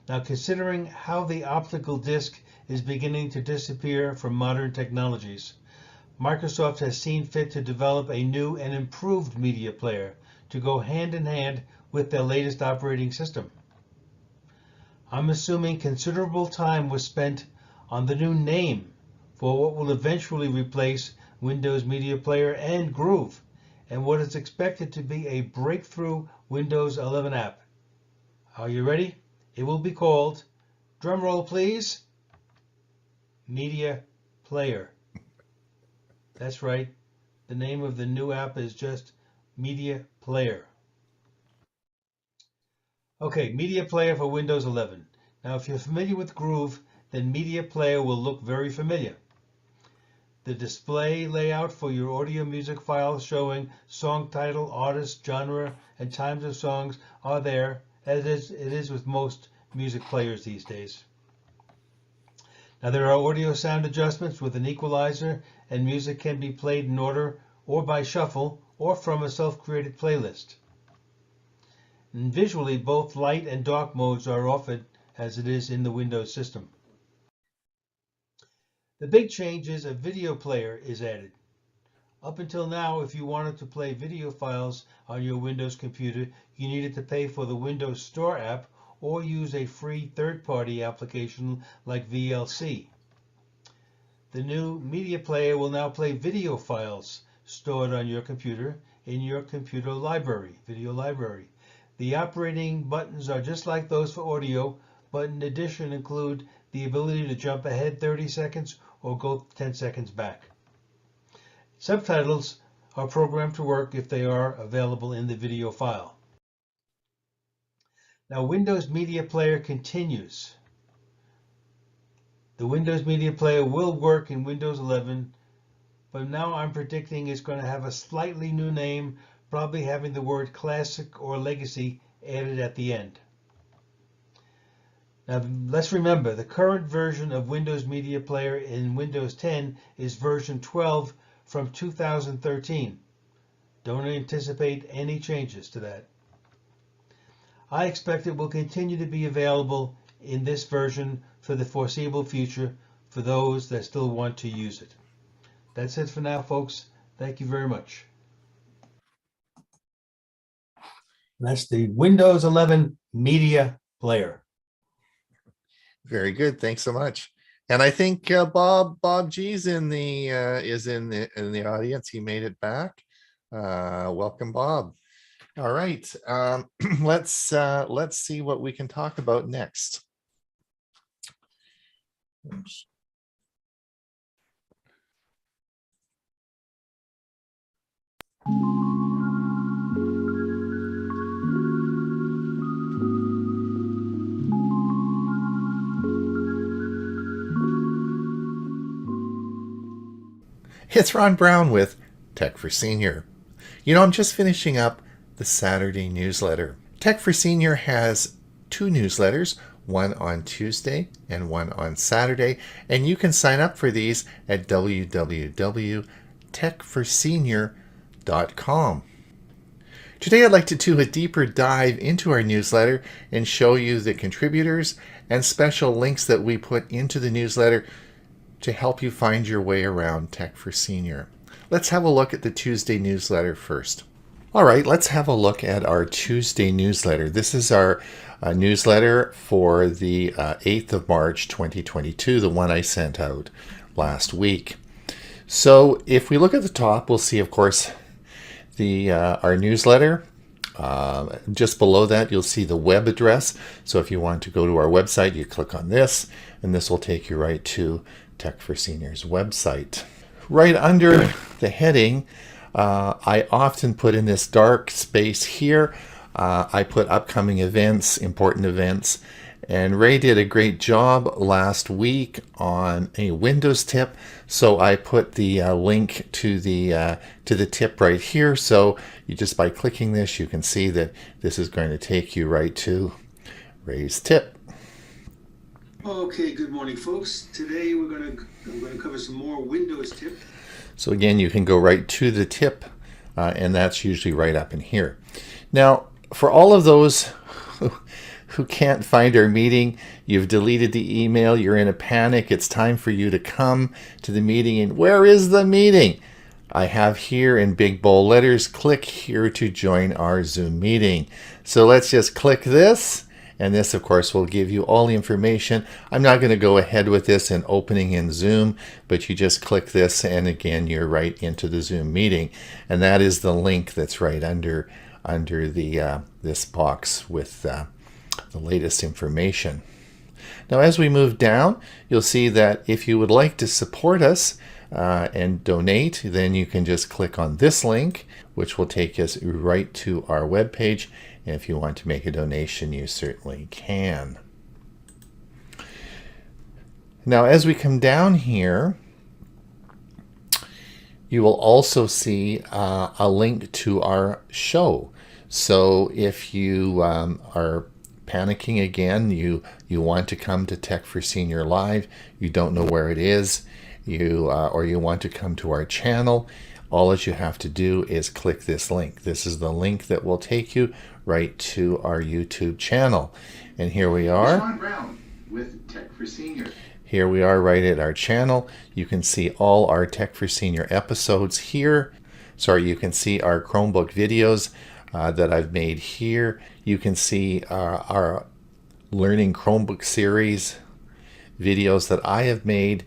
Now, considering how the optical disc is beginning to disappear from modern technologies, Microsoft has seen fit to develop a new and improved media player to go hand in hand with their latest operating system. I'm assuming considerable time was spent on the new name for what will eventually replace Windows Media Player and Groove, and what is expected to be a breakthrough Windows 11 app. Are you ready? It will be called, drumroll please, Media Player. That's right. The name of the new app is just Media Player. Okay, Media Player for Windows 11. Now, if you're familiar with Groove, then Media Player will look very familiar. The display layout for your audio music files showing song title, artist, genre, and times of songs are there, as it is with most music players these days. Now, there are audio sound adjustments with an equalizer, and music can be played in order or by shuffle or from a self-created playlist. And visually, both light and dark modes are offered as it is in the Windows system. The big change is a video player is added. Up until now, if you wanted to play video files on your Windows computer, you needed to pay for the Windows Store app or use a free third-party application like VLC. The new media player will now play video files stored on your computer in your computer library, video library. The operating buttons are just like those for audio, but in addition include the ability to jump ahead 30 seconds or go 10 seconds back. Subtitles are programmed to work if they are available in the video file. Now, Windows Media Player continues. The Windows Media Player will work in Windows 11, but now I'm predicting it's going to have a slightly new name, probably having the word Classic or Legacy added at the end. Now, let's remember, the current version of Windows Media Player in Windows 10 is version 12 from 2013. Don't anticipate any changes to that. I expect it will continue to be available in this version for the foreseeable future for those that still want to use it. That's it for now, folks. Thank you very much. That's the Windows 11 Media Player. Very good. Thanks so much. And I think Bob G's in the in the audience. He made it back. Welcome, Bob. All right. Let's see what we can talk about next. Oops. It's Ron Brown with Tech for Senior. You know, I'm just finishing up the Saturday newsletter. Tech for Senior has two newsletters, one on Tuesday and one on Saturday, and you can sign up for these at www.techforsenior.com. Today I'd like to do a deeper dive into our newsletter and show you the contributors and special links that we put into the newsletter to help you find your way around Tech for Senior. Let's have a look at the Tuesday newsletter first. All right, let's have a look at our Tuesday newsletter. This is our newsletter for the 8th of March 2022, the one I sent out last week. So if we look at the top, we'll see, of course, our newsletter. Just below that, you'll see the web address. So if you want to go to our website, you click on this, and this will take you right to Tech for Senior's website. Right under the heading, I often put in this dark space here, I put upcoming events, important events, and Ray did a great job last week on a Windows tip, so I put the link to the tip right here. So you just by clicking this, you can see that this is going to take you right to Ray's tip. Okay, good morning, folks. Today I'm going to cover some more Windows tip. So again, you can go right to the tip, and that's usually right up in here. Now, for all of those who can't find our meeting, you've deleted the email, you're in a panic, it's time for you to come to the meeting. And where is the meeting? I have here in big bold letters, click here to join our Zoom meeting. So let's just click this, and this of course will give you all the information. I'm not going to go ahead with this and opening in Zoom, but you just click this and again you're right into the Zoom meeting. And that is the link that's right under the this box with the latest information. Now as we move down, you'll see that if you would like to support us and donate, then you can just click on this link, which will take us right to our webpage. And if you want to make a donation, you certainly can. Now, as we come down here, you will also see a link to our show. So if you are panicking again, you want to come to Tech for Senior Live, you don't know where it is, or you want to come to our channel, all that you have to do is click this link. This is the link that will take you right to our YouTube channel. And here we are. Sean Brown with Tech for Senior. Here we are right at our channel. You can see all our Tech for Senior episodes here. Sorry, you can see our Chromebook videos that I've made here. You can see our Learning Chromebook series videos that I have made,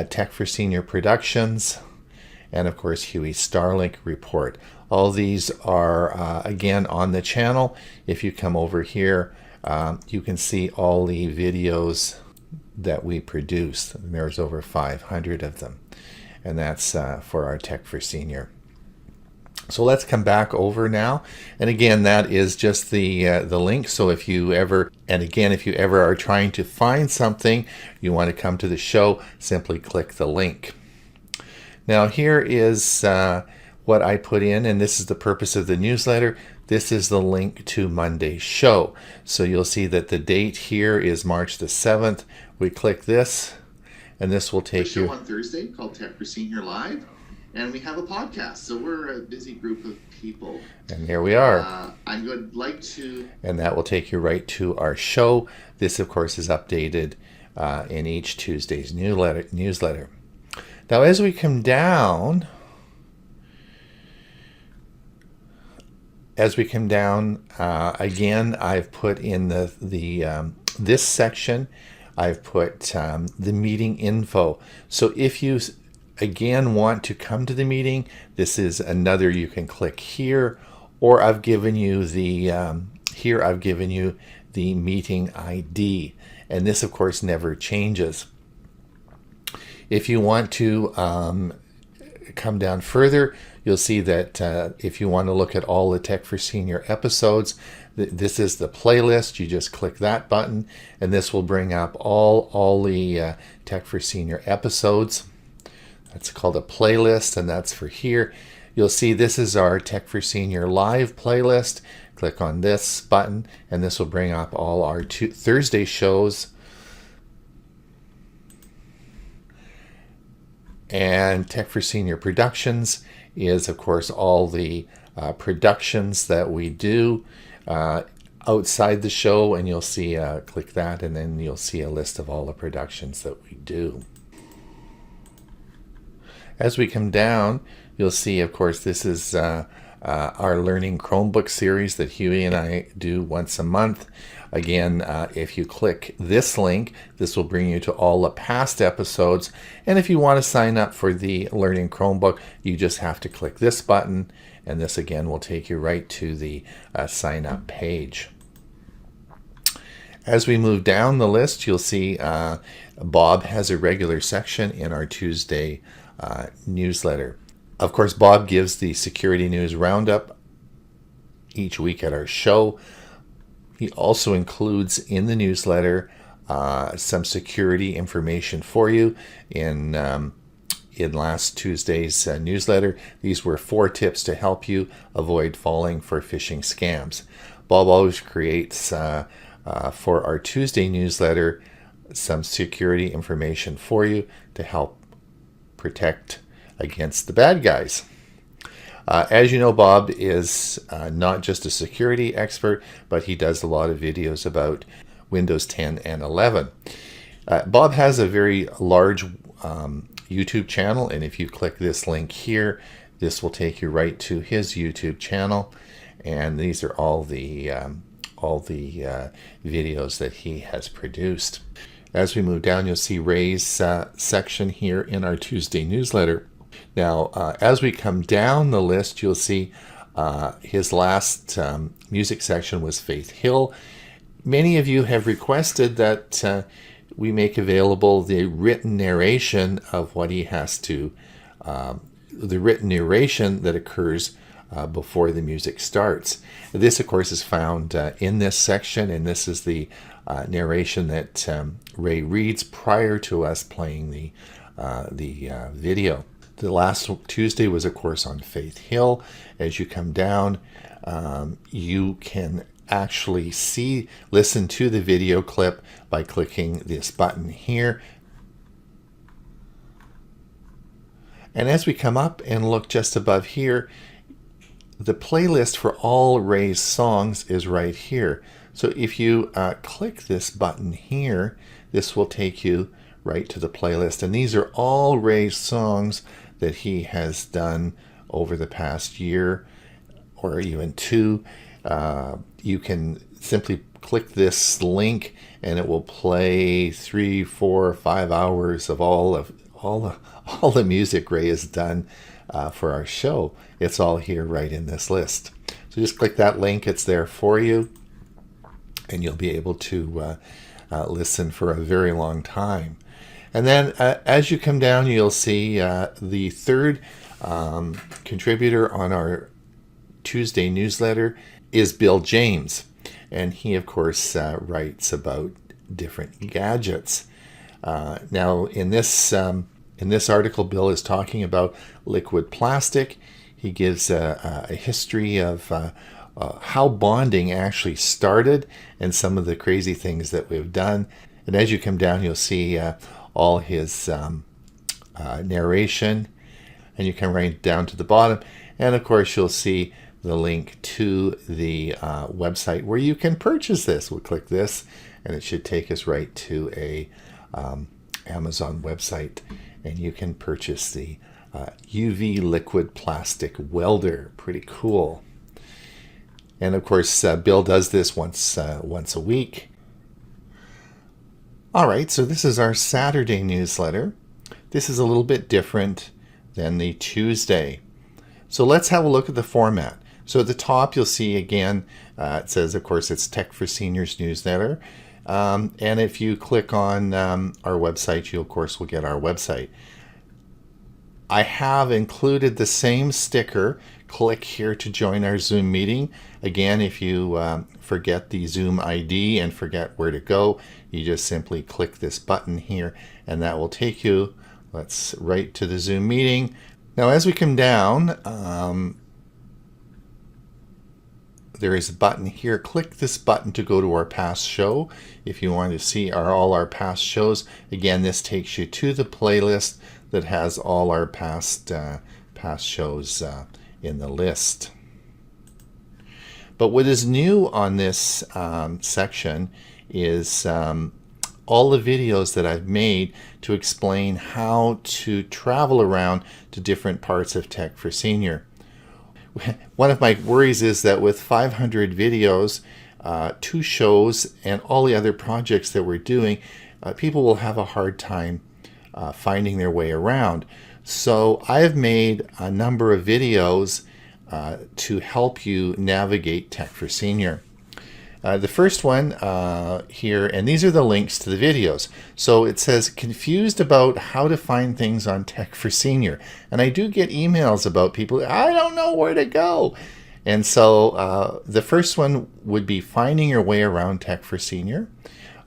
Tech for Senior Productions, and of course Hewie Starlink Report. All these are again on the channel. If you come over here, you can see all the videos that we produce. There's over 500 of them, and that's for our Tech for Senior. So let's come back over now, and again that is just the link. So if you ever, and again if you ever are trying to find something, you want to come to the show, simply click the link. Now here is what I put in, and this is the purpose of the newsletter. This is the link to Monday's show. So you'll see that the date here is March the 7th. We click this, and this will take you. Show on Thursday called Tech for Senior Live, and we have a podcast. So we're a busy group of people. And here we are. I would like to. And that will take you right to our show. This, of course, is updated in each Tuesday's newsletter. Now, as we come down, again, I've put in this section, I've put the meeting info. So if you again want to come to the meeting, this is another, you can click here, or I've given you the here I've given you the meeting ID, and this of course never changes. If you want to come down further, you'll see that if you want to look at all the Tech for Senior episodes, this is the playlist. You just click that button, and this will bring up all the Tech for Senior episodes. That's called a playlist, and that's for here. You'll see this is our Tech for Senior Live playlist. Click on this button, and this will bring up all our Thursday shows. And Tech for Senior Productions is, of course, all the productions that we do outside the show, and you'll see, click that, and then you'll see a list of all the productions that we do. As we come down, you'll see, of course, this is our Learning Chromebook series that Hewie and I do once a month. Again, if you click this link, this will bring you to all the past episodes. And if you want to sign up for the Learning Chromebook, you just have to click this button, and this again will take you right to the sign up page. As we move down the list, you'll see Bob has a regular section in our Tuesday newsletter. Of course, Bob gives the security news roundup each week at our show. He also includes in the newsletter some security information for you. In last Tuesday's newsletter, these were 4 tips to help you avoid falling for phishing scams. Bob always creates for our Tuesday newsletter some security information for you to help protect against the bad guys. As you know, Bob is not just a security expert, but he does a lot of videos about Windows 10 and 11. Bob has a very large YouTube channel, and if you click this link here, this will take you right to his YouTube channel, and these are all the videos that he has produced. As we move down, you'll see Ray's section here in our Tuesday newsletter. Now, as we come down the list, you'll see his last music section was Faith Hill. Many of you have requested that we make available the written narration of what he has to, the written narration that occurs before the music starts. This, of course, is found in this section, and this is the narration that Ray reads prior to us playing the video. The last Tuesday was, of course, on Faith Hill. As you come down, you can actually listen to the video clip by clicking this button here. And as we come up and look just above here, the playlist for all Ray's songs is right here. So if you click this button here, this will take you right to the playlist. And these are all Ray's songs that he has done over the past year or even two. You can simply click this link and it will play 3, 4, 5 hours of all the music Ray has done for our show. It's all here right in this list. So just click that link, it's there for you, and you'll be able to listen for a very long time. And then as you come down, you'll see the third contributor on our Tuesday newsletter is Bill James. And he, of course, writes about different gadgets. Now, in this article, Bill is talking about liquid plastic. He gives a history of how bonding actually started and some of the crazy things that we've done. And as you come down, you'll see all his narration, and you come right down to the bottom, and of course you'll see the link to the website where you can purchase this. We'll click this and it should take us right to a Amazon website, and you can purchase the UV liquid plastic welder. Pretty cool. And of course Bill does this once a week. All right, so this is our Saturday newsletter. This is a little bit different than the Tuesday. So let's have a look at the format. So at the top, you'll see again, it says, of course, it's Tech for Seniors newsletter. And if you click on our website, you, of course, will get our website. I have included the same sticker. Click here to join our Zoom meeting. Again, if you forget the Zoom ID and forget where to go, you just simply click this button here, and that will take you, right to the Zoom meeting. Now, as we come down, there is a button here. Click this button to go to our past show. If you want to see all our past shows, again, this takes you to the playlist that has all our past shows in the list. But what is new on this section is all the videos that I've made to explain how to travel around to different parts of Tech for Senior. One of my worries is that with 500 videos, 2 shows, and all the other projects that we're doing, people will have a hard time finding their way around. So I've made a number of videos to help you navigate Tech for Senior. The first one here, and these are the links to the videos. So it says, confused about how to find things on Tech for Senior. And I do get emails about people, I don't know where to go. And so the first one would be finding your way around Tech for Senior.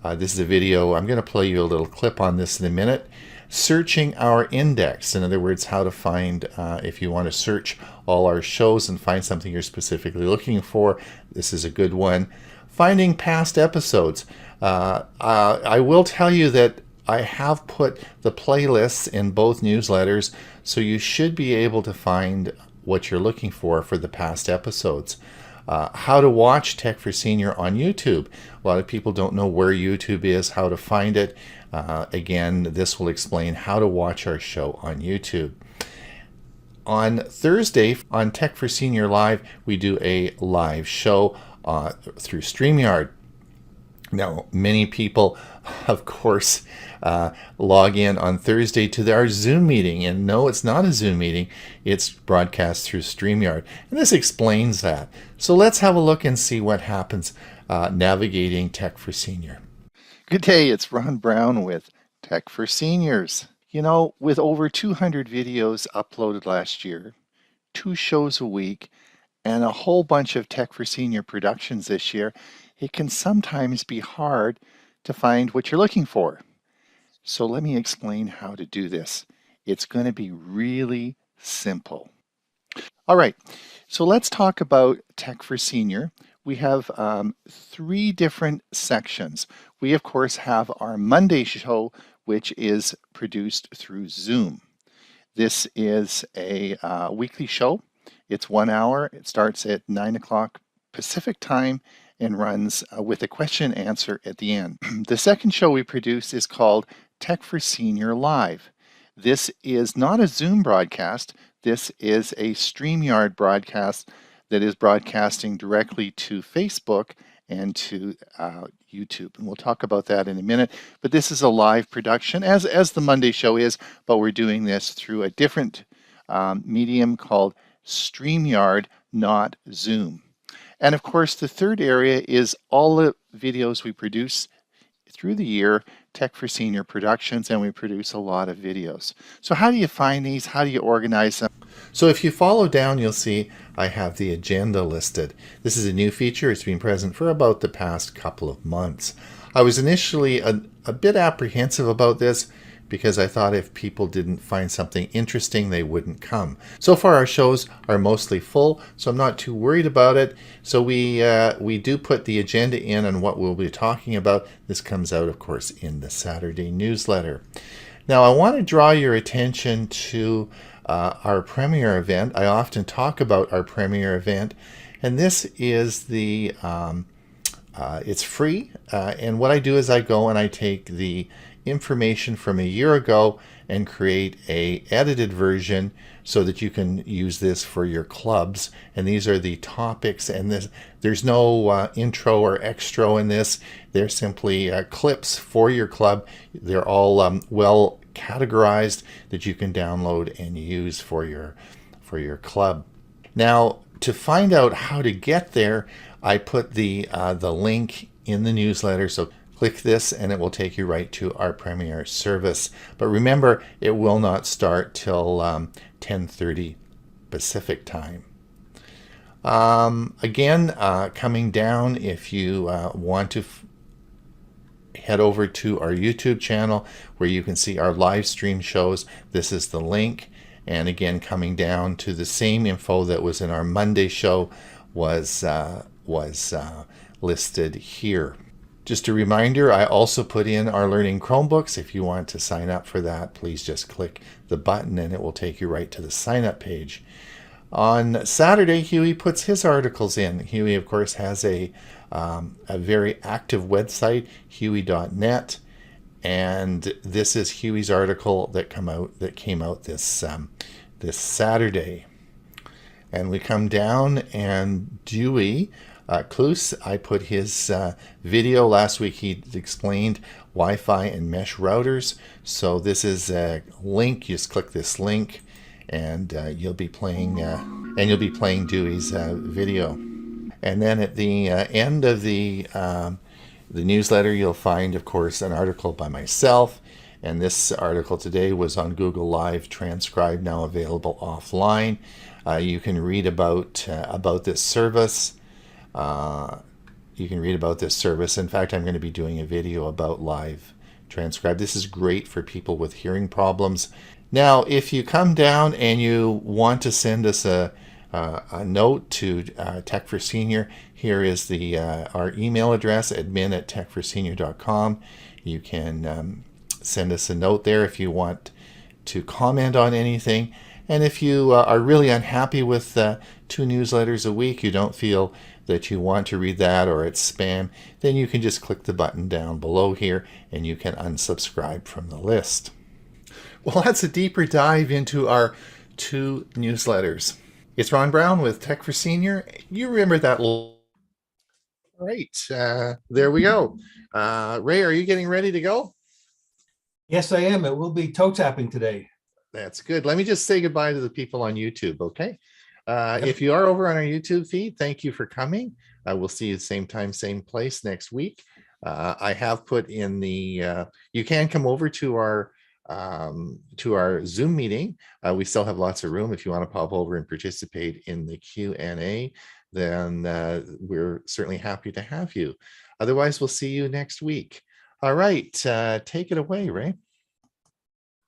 This is a video, I'm going to play you a little clip on this in a minute. Searching our index, in other words, how to find, if you want to search all our shows and find something you're specifically looking for, this is a good one. Finding past episodes. I will tell you that I have put the playlists in both newsletters, so you should be able to find what you're looking for the past episodes. How to watch Tech for Senior on YouTube. A lot of people don't know where YouTube is, how to find it. Again, this will explain how to watch our show on YouTube. On Thursday, on Tech for Senior Live, we do a live show through StreamYard. Now, many people, of course, log in on Thursday to our Zoom meeting. And no, it's not a Zoom meeting. It's broadcast through StreamYard. And this explains that. So let's have a look and see what happens navigating Tech for Senior. Good day, it's Ron Brown with Tech for Seniors. You know, with over 200 videos uploaded last year, 2 shows a week, and a whole bunch of Tech for Senior productions this year, it can sometimes be hard to find what you're looking for. So let me explain how to do this. It's going to be really simple. All right, so let's talk about Tech for Senior. We have 3 different sections. We, of course, have our Monday show, which is produced through Zoom. This is a weekly show. It's 1 hour. It starts at 9 o'clock Pacific time and runs with a question and answer at the end. The second show we produce is called Tech for Senior Live. This is not a Zoom broadcast. This is a StreamYard broadcast that is broadcasting directly to Facebook and to YouTube. And we'll talk about that in a minute. But this is a live production, as the Monday show is, but we're doing this through a different medium called StreamYard, not Zoom. And of course, the third area is all the videos we produce through the year, Tech for Senior Productions, and we produce a lot of videos. So how do you find these? How do you organize them? So if you follow down, you'll see I have the agenda listed. This is a new feature. It's been present for about the past couple of months. I was initially a bit apprehensive about this because I thought if people didn't find something interesting, they wouldn't come. So far, our shows are mostly full, so I'm not too worried about it. So we do put the agenda in on what we'll be talking about. This comes out, of course, in the Saturday newsletter. Now, I want to draw your attention to our premiere event. I often talk about our premiere event, and this is the, it's free. And what I do is I go and I take the information from a year ago and create a edited version so that you can use this for your clubs. And these are the topics, and there's no intro or extra in this. They're simply clips for your club. They're all well categorized that you can download and use for your club. Now, to find out how to get there, I put the link in the newsletter. So click this and it will take you right to our premiere service. But remember, it will not start till 10:30 Pacific time. Again, coming down, if you want to head over to our YouTube channel where you can see our live stream shows. This is the link. And again, coming down to the same info that was in our Monday show was listed here. Just a reminder, I also put in our Learning Chromebooks. If you want to sign up for that, please just click the button and it will take you right to the sign up page. On Saturday, Hewie puts his articles in. Hewie, of course, has a very active website, hewie.net, and this is Hewie's article that came out this Saturday. And we come down, and Dewey Kloos, I put his video last week. He explained Wi-Fi and mesh routers. So this is a link. You just click this link, and you'll be playing Dewey's video. And then at the end of the newsletter, you'll find, of course, an article by myself. And this article today was on Google Live, transcribed, now available offline. You can read about this service. You can read about this service. In fact, I'm going to be doing a video about Live Transcribe. This is great for people with hearing problems. Now, if you come down and you want to send us a note to Tech for Senior, here is our email address, admin@techforsenior.com. You can send us a note there if you want to comment on anything. And if you are really unhappy with 2 newsletters a week, you don't feel that you want to read that or it's spam, then you can just click the button down below here and you can unsubscribe from the list. Well, that's a deeper dive into our 2 newsletters. It's Ron Brown with Tech for Senior. You remember that. Right. There we go. Ray, are you getting ready to go? Yes, I am. It will be toe tapping today. That's good. Let me just say goodbye to the people on YouTube, okay? If you are over on our YouTube feed, thank you for coming. We'll see you same time, same place next week. I have put in the, you can come over to our Zoom meeting. We still have lots of room. If you want to pop over and participate in the Q&A, then we're certainly happy to have you. Otherwise, we'll see you next week. All right, take it away, Ray.